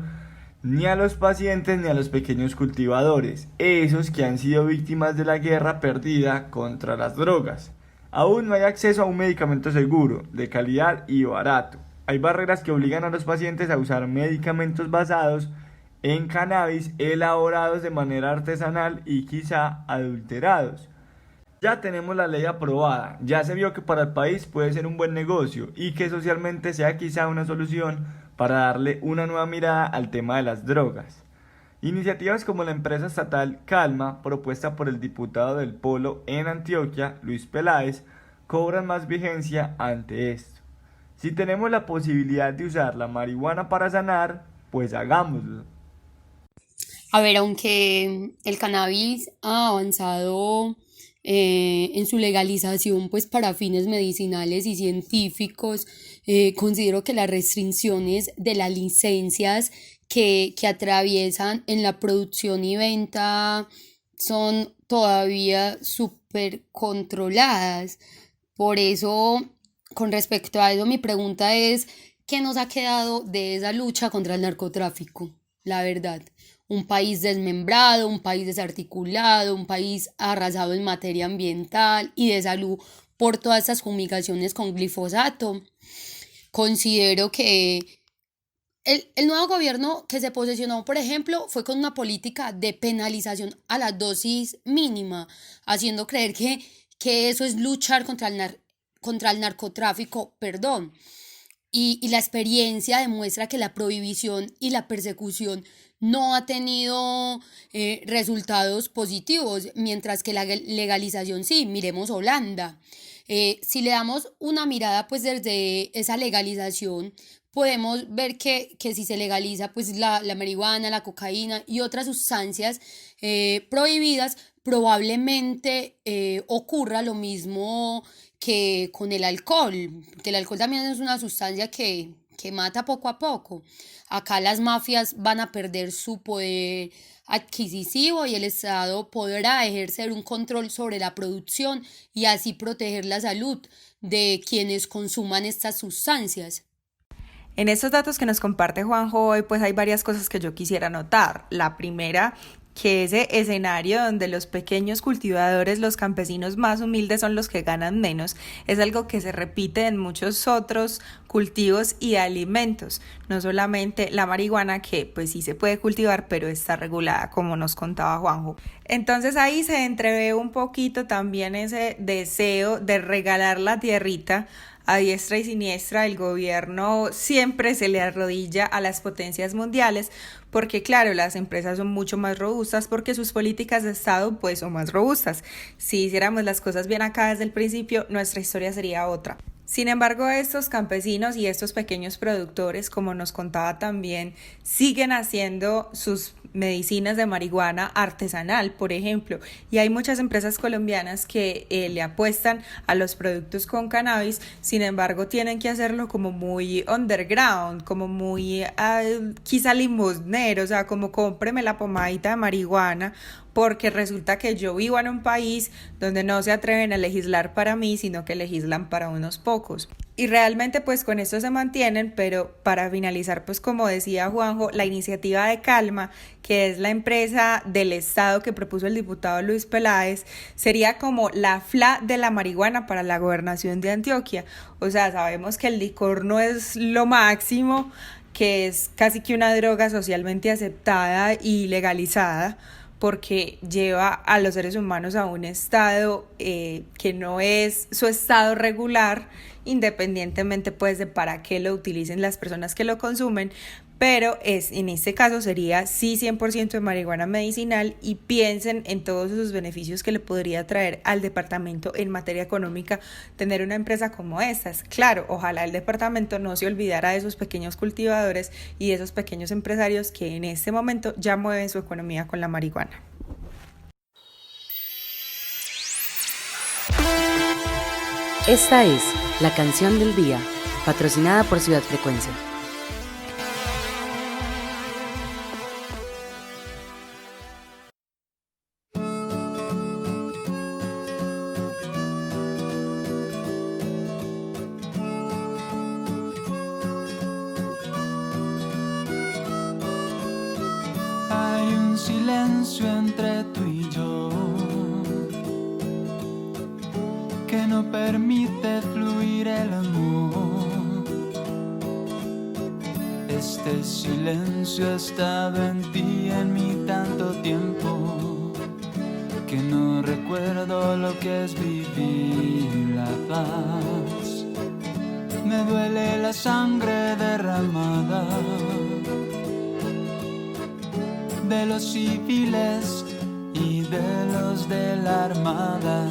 ni a los pacientes ni a los pequeños cultivadores, esos que han sido víctimas de la guerra perdida contra las drogas. Aún no hay acceso a un medicamento seguro, de calidad y barato. Hay barreras que obligan a los pacientes a usar medicamentos basados en cannabis elaborados de manera artesanal y quizá adulterados. Ya tenemos la ley aprobada, ya se vio que para el país puede ser un buen negocio y que socialmente sea quizá una solución para darle una nueva mirada al tema de las drogas. Iniciativas como la empresa estatal Calma, propuesta por el diputado del Polo en Antioquia, Luis Peláez, cobran más vigencia ante esto. Si tenemos la posibilidad de usar la marihuana para sanar, pues hagámoslo. A ver, aunque el cannabis ha avanzado en su legalización pues para fines medicinales y científicos, considero que las restricciones de las licencias que atraviesan en la producción y venta son todavía súper controladas. Por eso, con respecto a eso, mi pregunta es, ¿qué nos ha quedado de esa lucha contra el narcotráfico? La verdad, un país desmembrado, un país desarticulado, un país arrasado en materia ambiental y de salud por todas estas fumigaciones con glifosato. Considero que el nuevo gobierno que se posesionó, por ejemplo, fue con una política de penalización a la dosis mínima, haciendo creer que eso es luchar contra el narcotráfico, perdón. Y la experiencia demuestra que la prohibición y la persecución no ha tenido resultados positivos, mientras que la legalización sí. Miremos Holanda. Si le damos una mirada pues desde esa legalización, podemos ver que si se legaliza pues la marihuana, la cocaína y otras sustancias prohibidas, probablemente ocurra lo mismo que con el alcohol, que el alcohol también es una sustancia que mata poco a poco. Acá las mafias van a perder su poder adquisitivo y el Estado podrá ejercer un control sobre la producción y así proteger la salud de quienes consuman estas sustancias. En estos datos que nos comparte Juanjo hoy, pues hay varias cosas que yo quisiera notar. La primera, que ese escenario donde los pequeños cultivadores, los campesinos más humildes son los que ganan menos, es algo que se repite en muchos otros cultivos y alimentos, no solamente la marihuana, que pues sí se puede cultivar, pero está regulada, como nos contaba Juanjo. Entonces ahí se entrevé un poquito también ese deseo de regalar la tierrita a diestra y siniestra. El gobierno siempre se le arrodilla a las potencias mundiales porque claro, las empresas son mucho más robustas porque sus políticas de Estado pues son más robustas. Si hiciéramos las cosas bien acá desde el principio, nuestra historia sería otra. Sin embargo, estos campesinos y estos pequeños productores, como nos contaba también, siguen haciendo sus medicinas de marihuana artesanal, por ejemplo, y hay muchas empresas colombianas que le apuestan a los productos con cannabis. Sin embargo, tienen que hacerlo como muy underground, como muy quizá limosnero, o sea, como cómpreme la pomadita de marihuana, porque resulta que yo vivo en un país donde no se atreven a legislar para mí, sino que legislan para unos pocos. Y realmente pues con esto se mantienen, pero para finalizar, pues como decía Juanjo, la iniciativa de Calma, que es la empresa del Estado que propuso el diputado Luis Peláez, sería como la FLA de la marihuana para la gobernación de Antioquia. O sea, sabemos que el licor no es lo máximo, que es casi que una droga socialmente aceptada y legalizada, porque lleva a los seres humanos a un estado que no es su estado regular, independientemente pues de para qué lo utilicen las personas que lo consumen, pero en este caso sería sí 100% de marihuana medicinal, y piensen en todos esos beneficios que le podría traer al departamento en materia económica tener una empresa como estas. Claro, ojalá el departamento no se olvidara de esos pequeños cultivadores y de esos pequeños empresarios que en este momento ya mueven su economía con la marihuana. Esta es la canción del día, patrocinada por Ciudad Frecuencia. Hay un silencio entre tú y yo que no permite fluir el amor. Este silencio ha estado en ti, en mí tanto tiempo, que no recuerdo lo que es vivir la paz. Me duele la sangre derramada de los civiles y de los de la armada.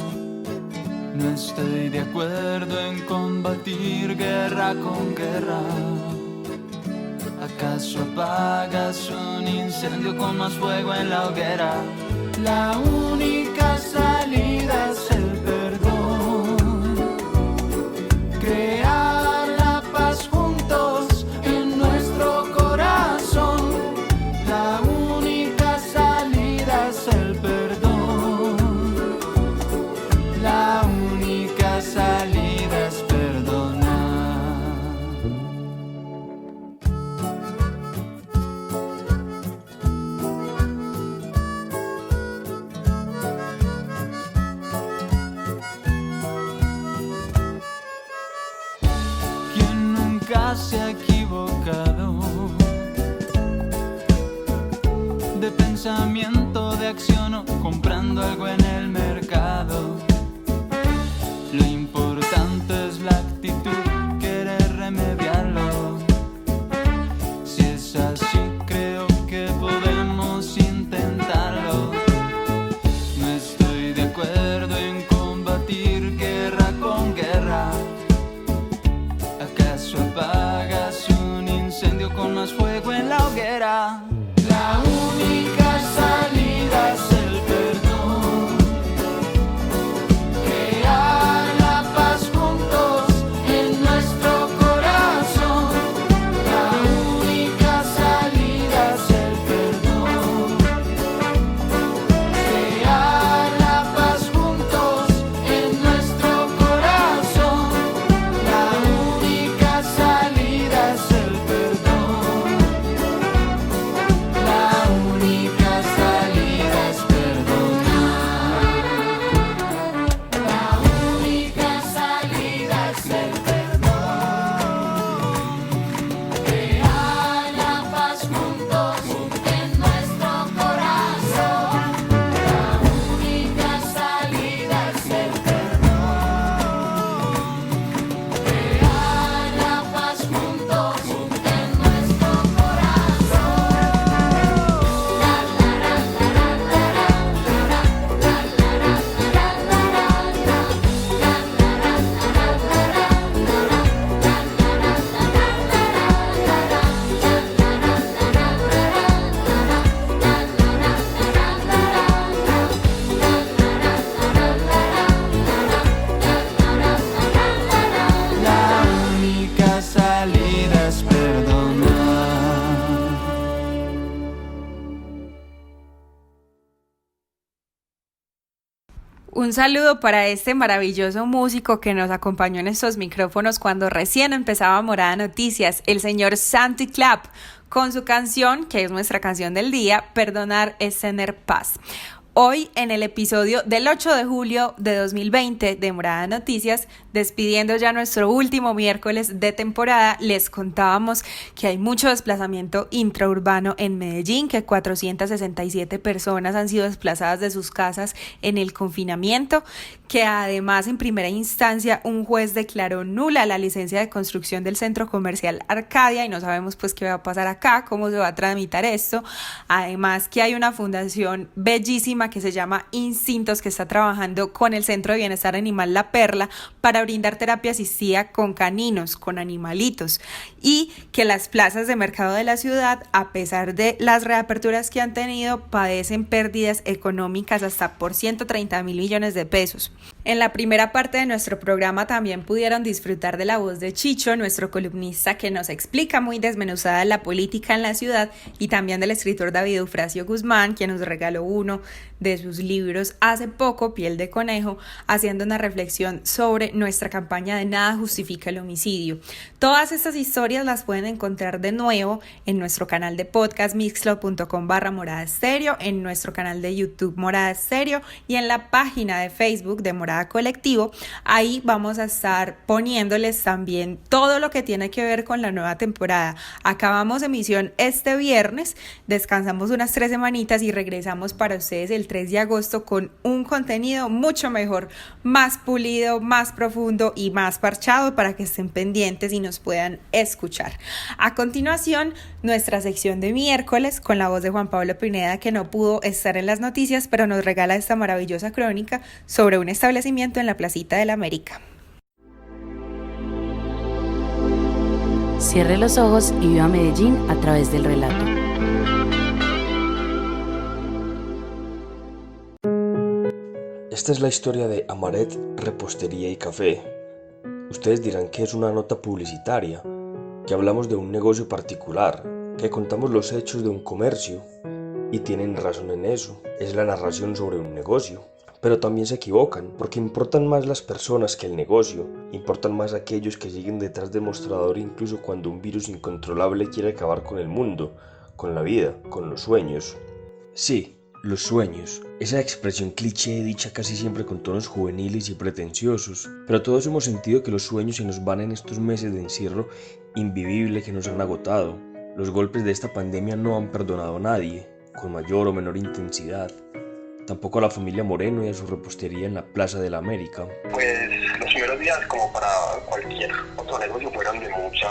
No estoy de acuerdo en combatir guerra con guerra. ¿Acaso apagas un incendio con más fuego en la hoguera? La única salida es el perdón. Crear la paz juntos en nuestro corazón. La única salida es el perdón. La única salida es perdonar. Quien nunca se ha equivocado de pensamiento, de acción o comprando algo en el mercado. Lo importante es la actitud, querer remediarlo. Si es así, creo que podemos intentarlo. No estoy de acuerdo en combatir guerra con guerra. ¿Acaso apagas un incendio con más fuego en la hoguera? La única salida es el perdón. Crear la paz juntos en nuestro corazón. La única salida es el perdón. Crear la paz juntos en nuestro corazón. La única salida es el perdón. La única salida es perdonar. La única salida es el perdón. Crear la paz juntos en nuestro corazón. La única salida es el perdón. Crear la paz juntos en nuestro La única salida es perdonar. Un saludo para este maravilloso músico que nos acompañó en estos micrófonos cuando recién empezaba Morada Noticias, el señor Santi Clap, con su canción, que es nuestra canción del día, Perdonar es tener paz. Hoy, en el episodio del 8 de julio de 2020 de Morada Noticias, despidiendo ya nuestro último miércoles de temporada, les contábamos que hay mucho desplazamiento intraurbano en Medellín, que 467 personas han sido desplazadas de sus casas en el confinamiento, que además en primera instancia un juez declaró nula la licencia de construcción del centro comercial Arcadia y no sabemos pues qué va a pasar acá, cómo se va a tramitar esto. Además que hay una fundación bellísima que se llama Instintos, que está trabajando con el Centro de Bienestar Animal La Perla para brindar terapia asistida con caninos, con animalitos, y que las plazas de mercado de la ciudad, a pesar de las reaperturas que han tenido, padecen pérdidas económicas hasta por 130.000 millones de pesos. En la primera parte de nuestro programa también pudieron disfrutar de la voz de Chicho, nuestro columnista que nos explica muy desmenuzada la política en la ciudad, y también del escritor David Eufrasio Guzmán, quien nos regaló uno de sus libros hace poco, Piel de Conejo, haciendo una reflexión sobre nuestra campaña de Nada Justifica el Homicidio. Todas estas historias las pueden encontrar de nuevo en nuestro canal de podcast mixcloud.com/Morada Estéreo, en nuestro canal de YouTube Morada Estéreo y en la página de Facebook de Morada Colectivo. Ahí vamos a estar poniéndoles también todo lo que tiene que ver con la nueva temporada. Acabamos emisión este viernes, descansamos unas 3 semanitas y regresamos para ustedes el 3 de agosto con un contenido mucho mejor, más pulido, más profundo y más parchado para que estén pendientes y nos puedan escuchar. A continuación, nuestra sección de miércoles con la voz de Juan Pablo Pineda, que no pudo estar en las noticias, pero nos regala esta maravillosa crónica sobre un establecimiento en la Placita de la América. Cierre los ojos y viva Medellín a través del relato. Esta es la historia de Amaret Repostería y Café. Ustedes dirán que es una nota publicitaria, que hablamos de un negocio particular, que contamos los hechos de un comercio, y tienen razón en eso, es la narración sobre un negocio. Pero también se equivocan, porque importan más las personas que el negocio, importan más aquellos que siguen detrás del mostrador incluso cuando un virus incontrolable quiere acabar con el mundo, con la vida, con los sueños. Sí, los sueños, esa expresión cliché dicha casi siempre con tonos juveniles y pretenciosos, pero todos hemos sentido que los sueños se nos van en estos meses de encierro invivible que nos han agotado. Los golpes de esta pandemia no han perdonado a nadie, con mayor o menor intensidad. Tampoco a la familia Moreno y a su repostería en la Plaza de la América. Pues los primeros días, como para cualquier otro negocio, fueron de mucha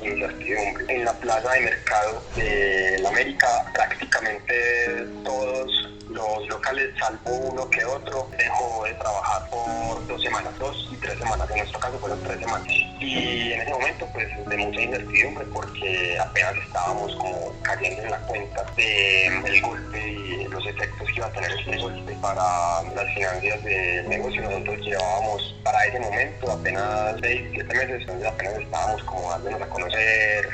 incertidumbre. En la Plaza de Mercado de la América, prácticamente todos los locales, salvo uno que otro, dejó de trabajar por 2 semanas, 2 y 3 semanas. En nuestro caso fueron 3 semanas. Y en ese momento, pues, de mucha incertidumbre, porque apenas estábamos como cayendo en la cuenta del golpe y los efectos que iba a tener este golpe para las finanzas del negocio. Nosotros llevábamos para ese momento apenas 6-7 meses, entonces apenas estábamos como dándonos a conocer,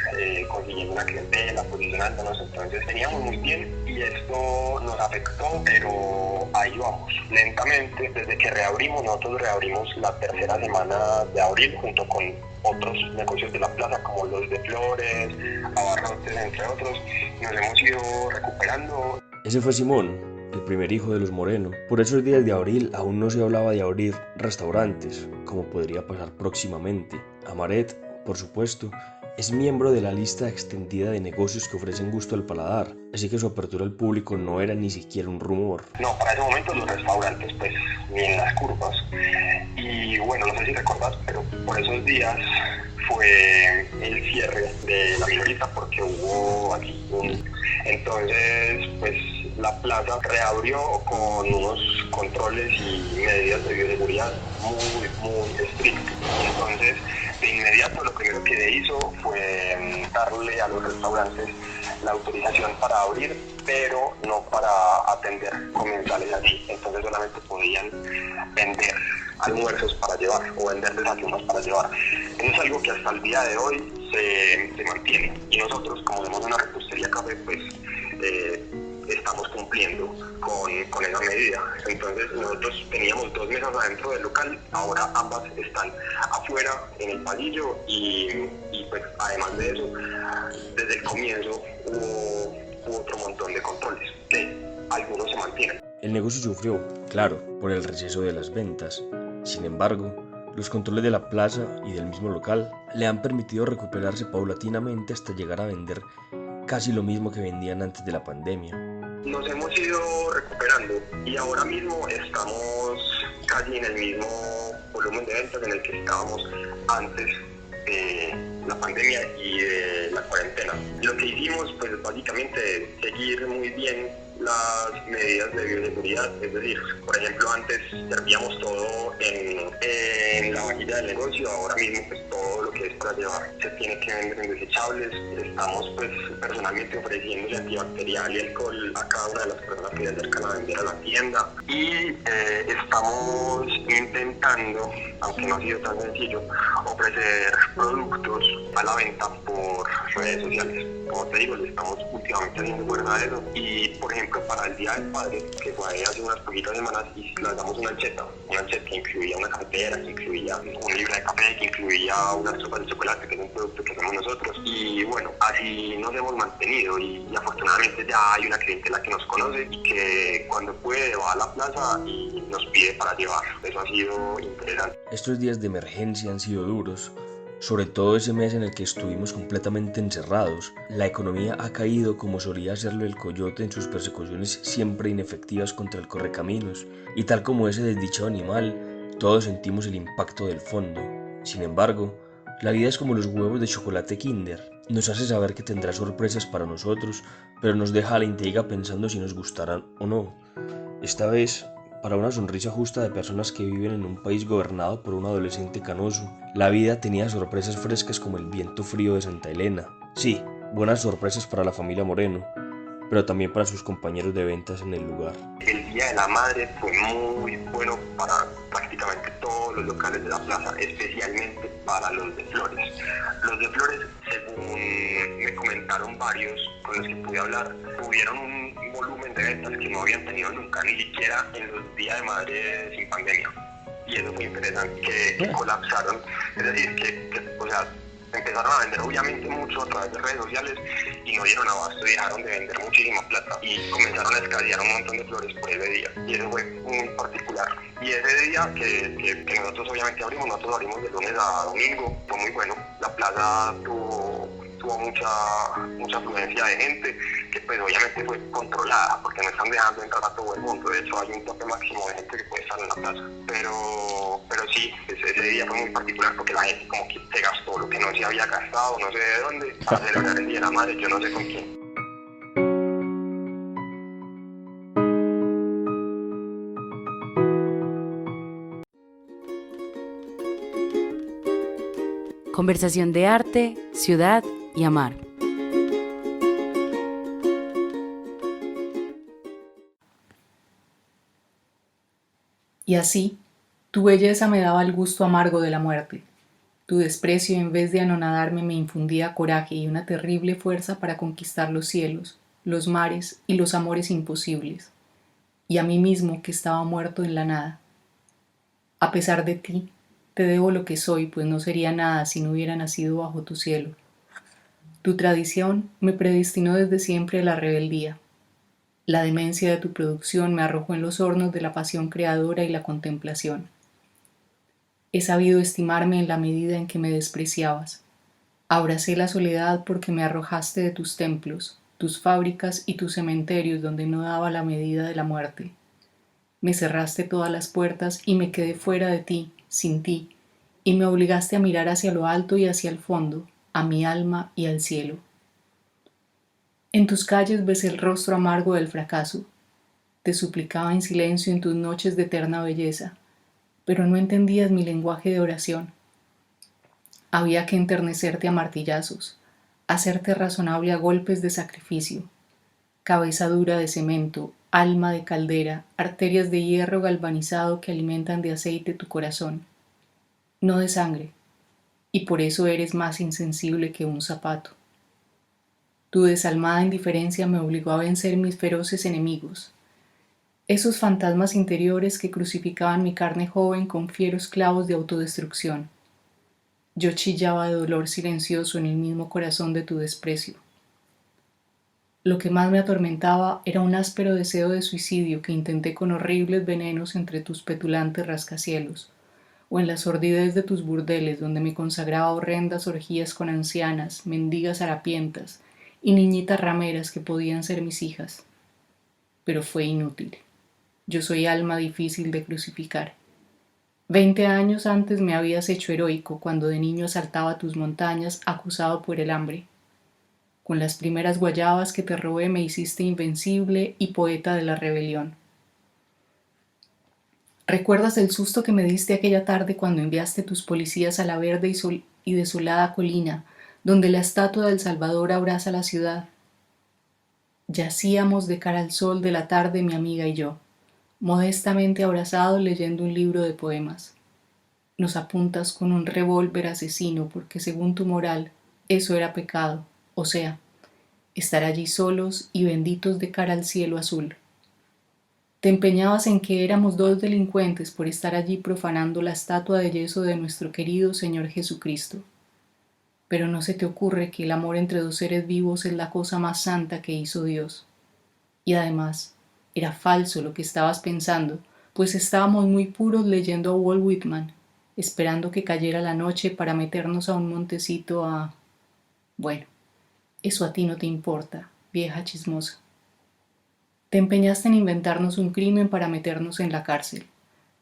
consiguiendo una clientela, posicionándonos, entonces teníamos muy bien y esto nos afectó, pero ahí vamos, lentamente. Desde que reabrimos, nosotros reabrimos la 3ª semana de abril junto con otros negocios de la plaza como los de flores, abarrotes, entre otros, nos hemos ido recuperando. Ese fue Simón, el primer hijo de los Moreno. Por esos días de abril aún no se hablaba de abrir restaurantes, como podría pasar próximamente. Amaret, por supuesto, es miembro de la lista extendida de negocios que ofrecen gusto al paladar, así que su apertura al público no era ni siquiera un rumor. No, para ese momento los restaurantes pues ni en las curvas. Y bueno, no sé si recordás, pero por esos días fue el cierre de la minorita porque hubo aquí entonces pues la plaza reabrió con unos controles y medidas de bioseguridad muy estrictos. Entonces, de inmediato lo primero que hizo fue darle a los restaurantes la autorización para abrir, pero no para atender comensales allí. Entonces solamente podían vender almuerzos para llevar o vender desayunos para llevar. Eso es algo que hasta el día de hoy se mantiene. Y nosotros, como somos una repostería café, pues estamos cumpliendo con esa medida. Entonces nosotros teníamos 2 mesas adentro del local, ahora ambas están afuera en el pasillo y pues además de eso, desde el comienzo hubo otro montón de controles que algunos se mantienen. El negocio sufrió, claro, por el receso de las ventas. Sin embargo, los controles de la plaza y del mismo local le han permitido recuperarse paulatinamente hasta llegar a vender casi lo mismo que vendían antes de la pandemia. Nos hemos ido recuperando y ahora mismo estamos casi en el mismo volumen de ventas en el que estábamos antes de la pandemia y de la cuarentena. Lo que hicimos pues básicamente es seguir muy bien las medidas de bioseguridad, es decir, por ejemplo antes servíamos todo en la vajilla del negocio, ahora mismo pues todo lo que es para llevar se tiene que vender en desechables. Estamos pues personalmente ofreciendo antibacterial y alcohol a cada una de las personas que se acercan a vender a la tienda y estamos intentando, aunque no ha sido tan sencillo, ofrecer productos a la venta por redes sociales. Como te digo, le estamos últimamente haciendo fuerza a eso y por ejemplo para el Día del Padre, que fue hace unas poquitas semanas, y lanzamos una ancheta que incluía una cartera, que incluía un libro de café, que incluía unas sopas de chocolate, que es un producto que hacemos nosotros. Y bueno, así nos hemos mantenido y afortunadamente ya hay una clientela que nos conoce y que cuando puede va a la plaza y nos pide para llevar. Eso ha sido interesante. Estos días de emergencia han sido duros, sobre todo ese mes en el que estuvimos completamente encerrados. La economía ha caído como solía hacerlo el coyote en sus persecuciones siempre inefectivas contra el correcaminos, y tal como ese desdichado animal, todos sentimos el impacto del fondo. Sin embargo, la vida es como los huevos de chocolate Kinder, nos hace saber que tendrá sorpresas para nosotros, pero nos deja a la intriga pensando si nos gustarán o no. Esta vez, para una sonrisa justa de personas que viven en un país gobernado por un adolescente canoso, la vida tenía sorpresas frescas como el viento frío de Santa Elena. Sí, buenas sorpresas para la familia Moreno, pero también para sus compañeros de ventas en el lugar. El Día de la Madre fue muy bueno para prácticamente todos los locales de la plaza, especialmente para los de flores. Los de flores, según me comentaron varios con los que pude hablar, tuvieron un volumen de ventas que no habían tenido nunca, ni siquiera en los días de madre sin pandemia. Y eso fue interesante, que colapsaron, es decir, que empezaron a vender obviamente mucho a través de redes sociales y no dieron abasto y dejaron de vender muchísima plata y comenzaron a escasear un montón de flores por ese día. Y eso fue muy particular. Y ese día que nosotros obviamente nosotros abrimos de lunes a domingo, fue muy bueno. La plaza tuvo mucha afluencia de gente que pues obviamente fue controlada porque no están dejando entrar a todo el mundo. De hecho hay un tope máximo de gente que puede estar en la plaza, pero sí, ese día fue muy particular porque la gente como que se gastó lo que no se había gastado, no sé de dónde, para celebrar el Día de la Madre, yo no sé con quién. Conversación de arte, ciudad y amar. Y así, tu belleza me daba el gusto amargo de la muerte. Tu desprecio, en vez de anonadarme, me infundía coraje y una terrible fuerza para conquistar los cielos, los mares y los amores imposibles, y a mí mismo que estaba muerto en la nada. A pesar de ti, te debo lo que soy, pues no sería nada si no hubiera nacido bajo tu cielo. Tu tradición me predestinó desde siempre a la rebeldía. La demencia de tu producción me arrojó en los hornos de la pasión creadora y la contemplación. He sabido estimarme en la medida en que me despreciabas. Abracé la soledad porque me arrojaste de tus templos, tus fábricas y tus cementerios donde no daba la medida de la muerte. Me cerraste todas las puertas y me quedé fuera de ti, sin ti, y me obligaste a mirar hacia lo alto y hacia el fondo, a mi alma y al cielo. En tus calles besé el rostro amargo del fracaso. Te suplicaba en silencio en tus noches de eterna belleza, pero no entendías mi lenguaje de oración. Había que enternecerte a martillazos, hacerte razonable a golpes de sacrificio. Cabeza dura de cemento, alma de caldera, arterias de hierro galvanizado que alimentan de aceite tu corazón, no de sangre, y por eso eres más insensible que un zapato. Tu desalmada indiferencia me obligó a vencer mis feroces enemigos, esos fantasmas interiores que crucificaban mi carne joven con fieros clavos de autodestrucción. Yo chillaba de dolor silencioso en el mismo corazón de tu desprecio. Lo que más me atormentaba era un áspero deseo de suicidio que intenté con horribles venenos entre tus petulantes rascacielos, o en la sordidez de tus burdeles donde me consagraba horrendas orgías con ancianas, mendigas harapientas y niñitas rameras que podían ser mis hijas. Pero fue inútil. Yo soy alma difícil de crucificar. 20 años antes me habías hecho heroico cuando de niño asaltaba tus montañas acusado por el hambre. Con las primeras guayabas que te robé me hiciste invencible y poeta de la rebelión. ¿Recuerdas el susto que me diste aquella tarde cuando enviaste tus policías a la verde y desolada colina, donde la estatua del Salvador abraza la ciudad? Yacíamos de cara al sol de la tarde mi amiga y yo, modestamente abrazados leyendo un libro de poemas. Nos apuntas con un revólver asesino porque según tu moral eso era pecado, o sea, estar allí solos y benditos de cara al cielo azul. Te empeñabas en que éramos dos delincuentes por estar allí profanando la estatua de yeso de nuestro querido Señor Jesucristo. Pero no se te ocurre que el amor entre dos seres vivos es la cosa más santa que hizo Dios. Y además, era falso lo que estabas pensando, pues estábamos muy puros leyendo a Walt Whitman, esperando que cayera la noche para meternos a un montecito a... Bueno, eso a ti no te importa, vieja chismosa. Te empeñaste en inventarnos un crimen para meternos en la cárcel,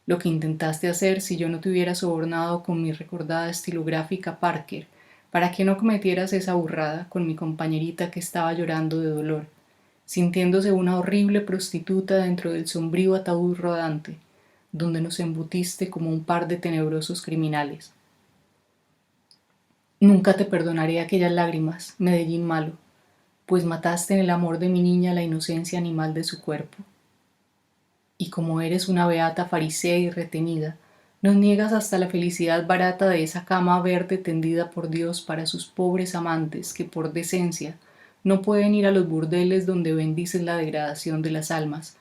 lo que intentaste hacer si yo no te hubiera sobornado con mi recordada estilográfica Parker, para que no cometieras esa burrada con mi compañerita que estaba llorando de dolor, sintiéndose una horrible prostituta dentro del sombrío ataúd rodante, donde nos embutiste como un par de tenebrosos criminales. Nunca te perdonaré aquellas lágrimas, Medellín malo, pues mataste en el amor de mi niña la inocencia animal de su cuerpo. Y como eres una beata farisea y retenida, nos niegas hasta la felicidad barata de esa cama verde tendida por Dios para sus pobres amantes que por decencia no pueden ir a los burdeles donde bendices la degradación de las almas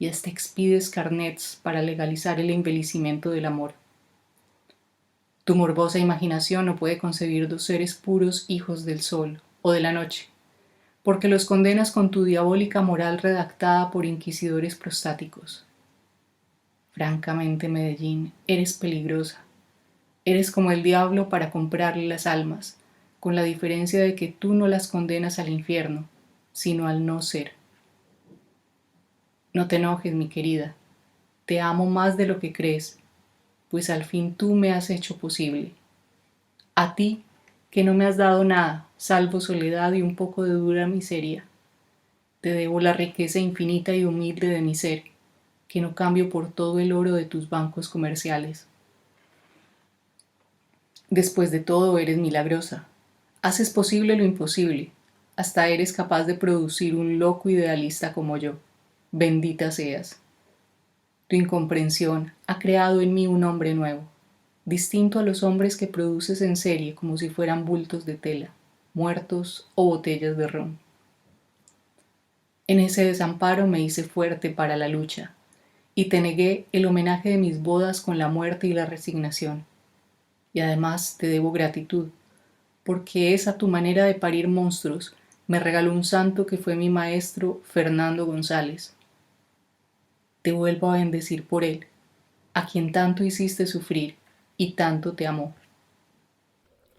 y hasta expides carnets para legalizar el envelecimiento del amor. Tu morbosa imaginación no puede concebir dos seres puros hijos del sol o de la noche, porque los condenas con tu diabólica moral redactada por inquisidores prostáticos. Francamente, Medellín, eres peligrosa. Eres como el diablo para comprarle las almas, con la diferencia de que tú no las condenas al infierno, sino al no ser. No te enojes, mi querida. Te amo más de lo que crees, pues al fin tú me has hecho posible. A ti, que no me has dado nada, salvo soledad y un poco de dura miseria. Te debo la riqueza infinita y humilde de mi ser, que no cambio por todo el oro de tus bancos comerciales. Después de todo, eres milagrosa. Haces posible lo imposible. Hasta eres capaz de producir un loco idealista como yo. Bendita seas. Tu incomprensión ha creado en mí un hombre nuevo, distinto a los hombres que produces en serie como si fueran bultos de tela, muertos o botellas de ron. En ese desamparo me hice fuerte para la lucha, y te negué el homenaje de mis bodas con la muerte y la resignación. Y además te debo gratitud, porque esa tu manera de parir monstruos me regaló un santo que fue mi maestro Fernando González. Te vuelvo a bendecir por él, a quien tanto hiciste sufrir y tanto te amó.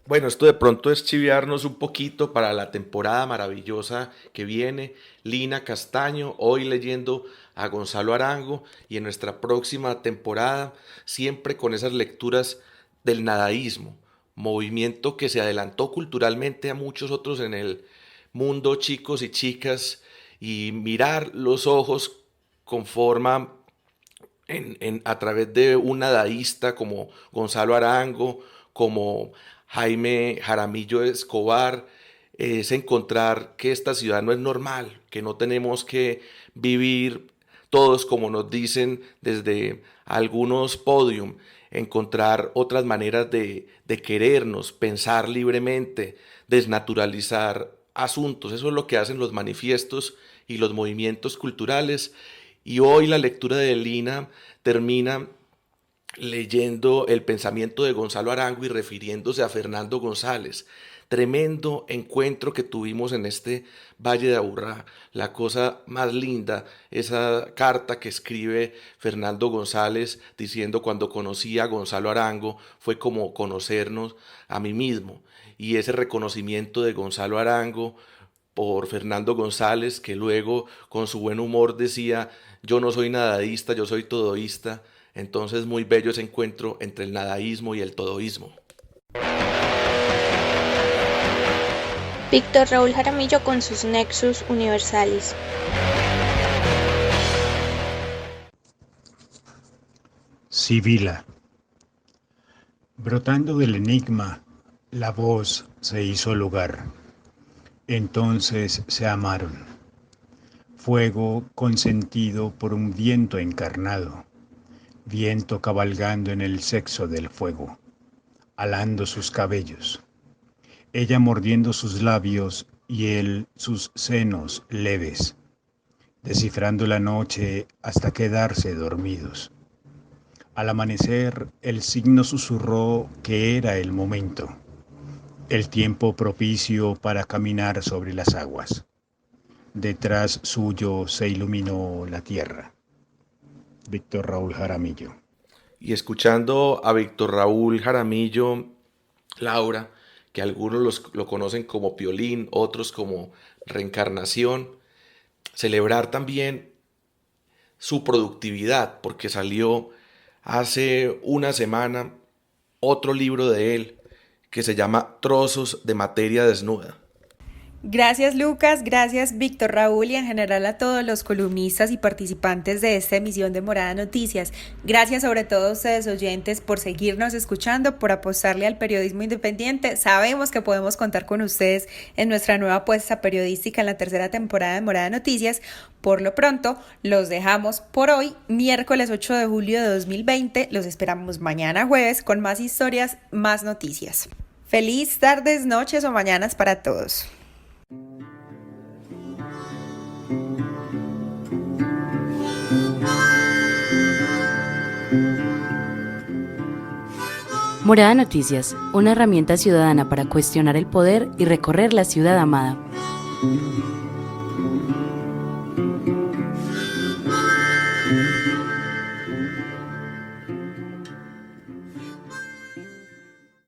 Bueno, esto de pronto es chiviarnos un poquito para la temporada maravillosa que viene. Lina Castaño, hoy leyendo a Gonzalo Arango, y en nuestra próxima temporada siempre con esas lecturas del nadaísmo, movimiento que se adelantó culturalmente a muchos otros en el mundo, chicos y chicas, y mirar los ojos con forma a través de un nadaísta como Gonzalo Arango, como Jaime Jaramillo Escobar, es encontrar que esta ciudad no es normal, que no tenemos que vivir todos como nos dicen desde algunos podium, encontrar otras maneras de querernos, pensar libremente, desnaturalizar asuntos. Eso es lo que hacen los manifiestos y los movimientos culturales. Y hoy la lectura de Lina termina leyendo el pensamiento de Gonzalo Arango y refiriéndose a Fernando González. Tremendo encuentro que tuvimos en este Valle de Aburrá. La cosa más linda, esa carta que escribe Fernando González diciendo: cuando conocí a Gonzalo Arango fue como conocernos a mí mismo. Y ese reconocimiento de Gonzalo Arango por Fernando González, que luego con su buen humor decía: yo no soy nadaísta, yo soy todoísta. Entonces muy bello ese encuentro entre el nadaísmo y el todoísmo. Víctor Raúl Jaramillo con sus Nexus Universalis. Sibila. Brotando del enigma, la voz se hizo lugar. Entonces se amaron. Fuego consentido por un viento encarnado. Viento cabalgando en el sexo del fuego, alando sus cabellos. Ella mordiendo sus labios y él sus senos leves, descifrando la noche hasta quedarse dormidos. Al amanecer el signo susurró que era el momento, el tiempo propicio para caminar sobre las aguas. Detrás suyo se iluminó la tierra. Víctor Raúl Jaramillo. Y escuchando a Víctor Raúl Jaramillo, Laura, que algunos lo conocen como Piolín, otros como Reencarnación, celebrar también su productividad, porque salió hace una semana otro libro de él que se llama Trozos de materia desnuda. Gracias Lucas, gracias Víctor Raúl y en general a todos los columnistas y participantes de esta emisión de Morada Noticias. Gracias sobre todo a ustedes oyentes por seguirnos escuchando, por apostarle al periodismo independiente. Sabemos que podemos contar con ustedes en nuestra nueva apuesta periodística en la tercera temporada de Morada Noticias. Por lo pronto, los dejamos por hoy, miércoles 8 de julio de 2020. Los esperamos mañana jueves con más historias, más noticias. Feliz tardes, noches o mañanas para todos. Morada Noticias, una herramienta ciudadana para cuestionar el poder y recorrer la ciudad amada.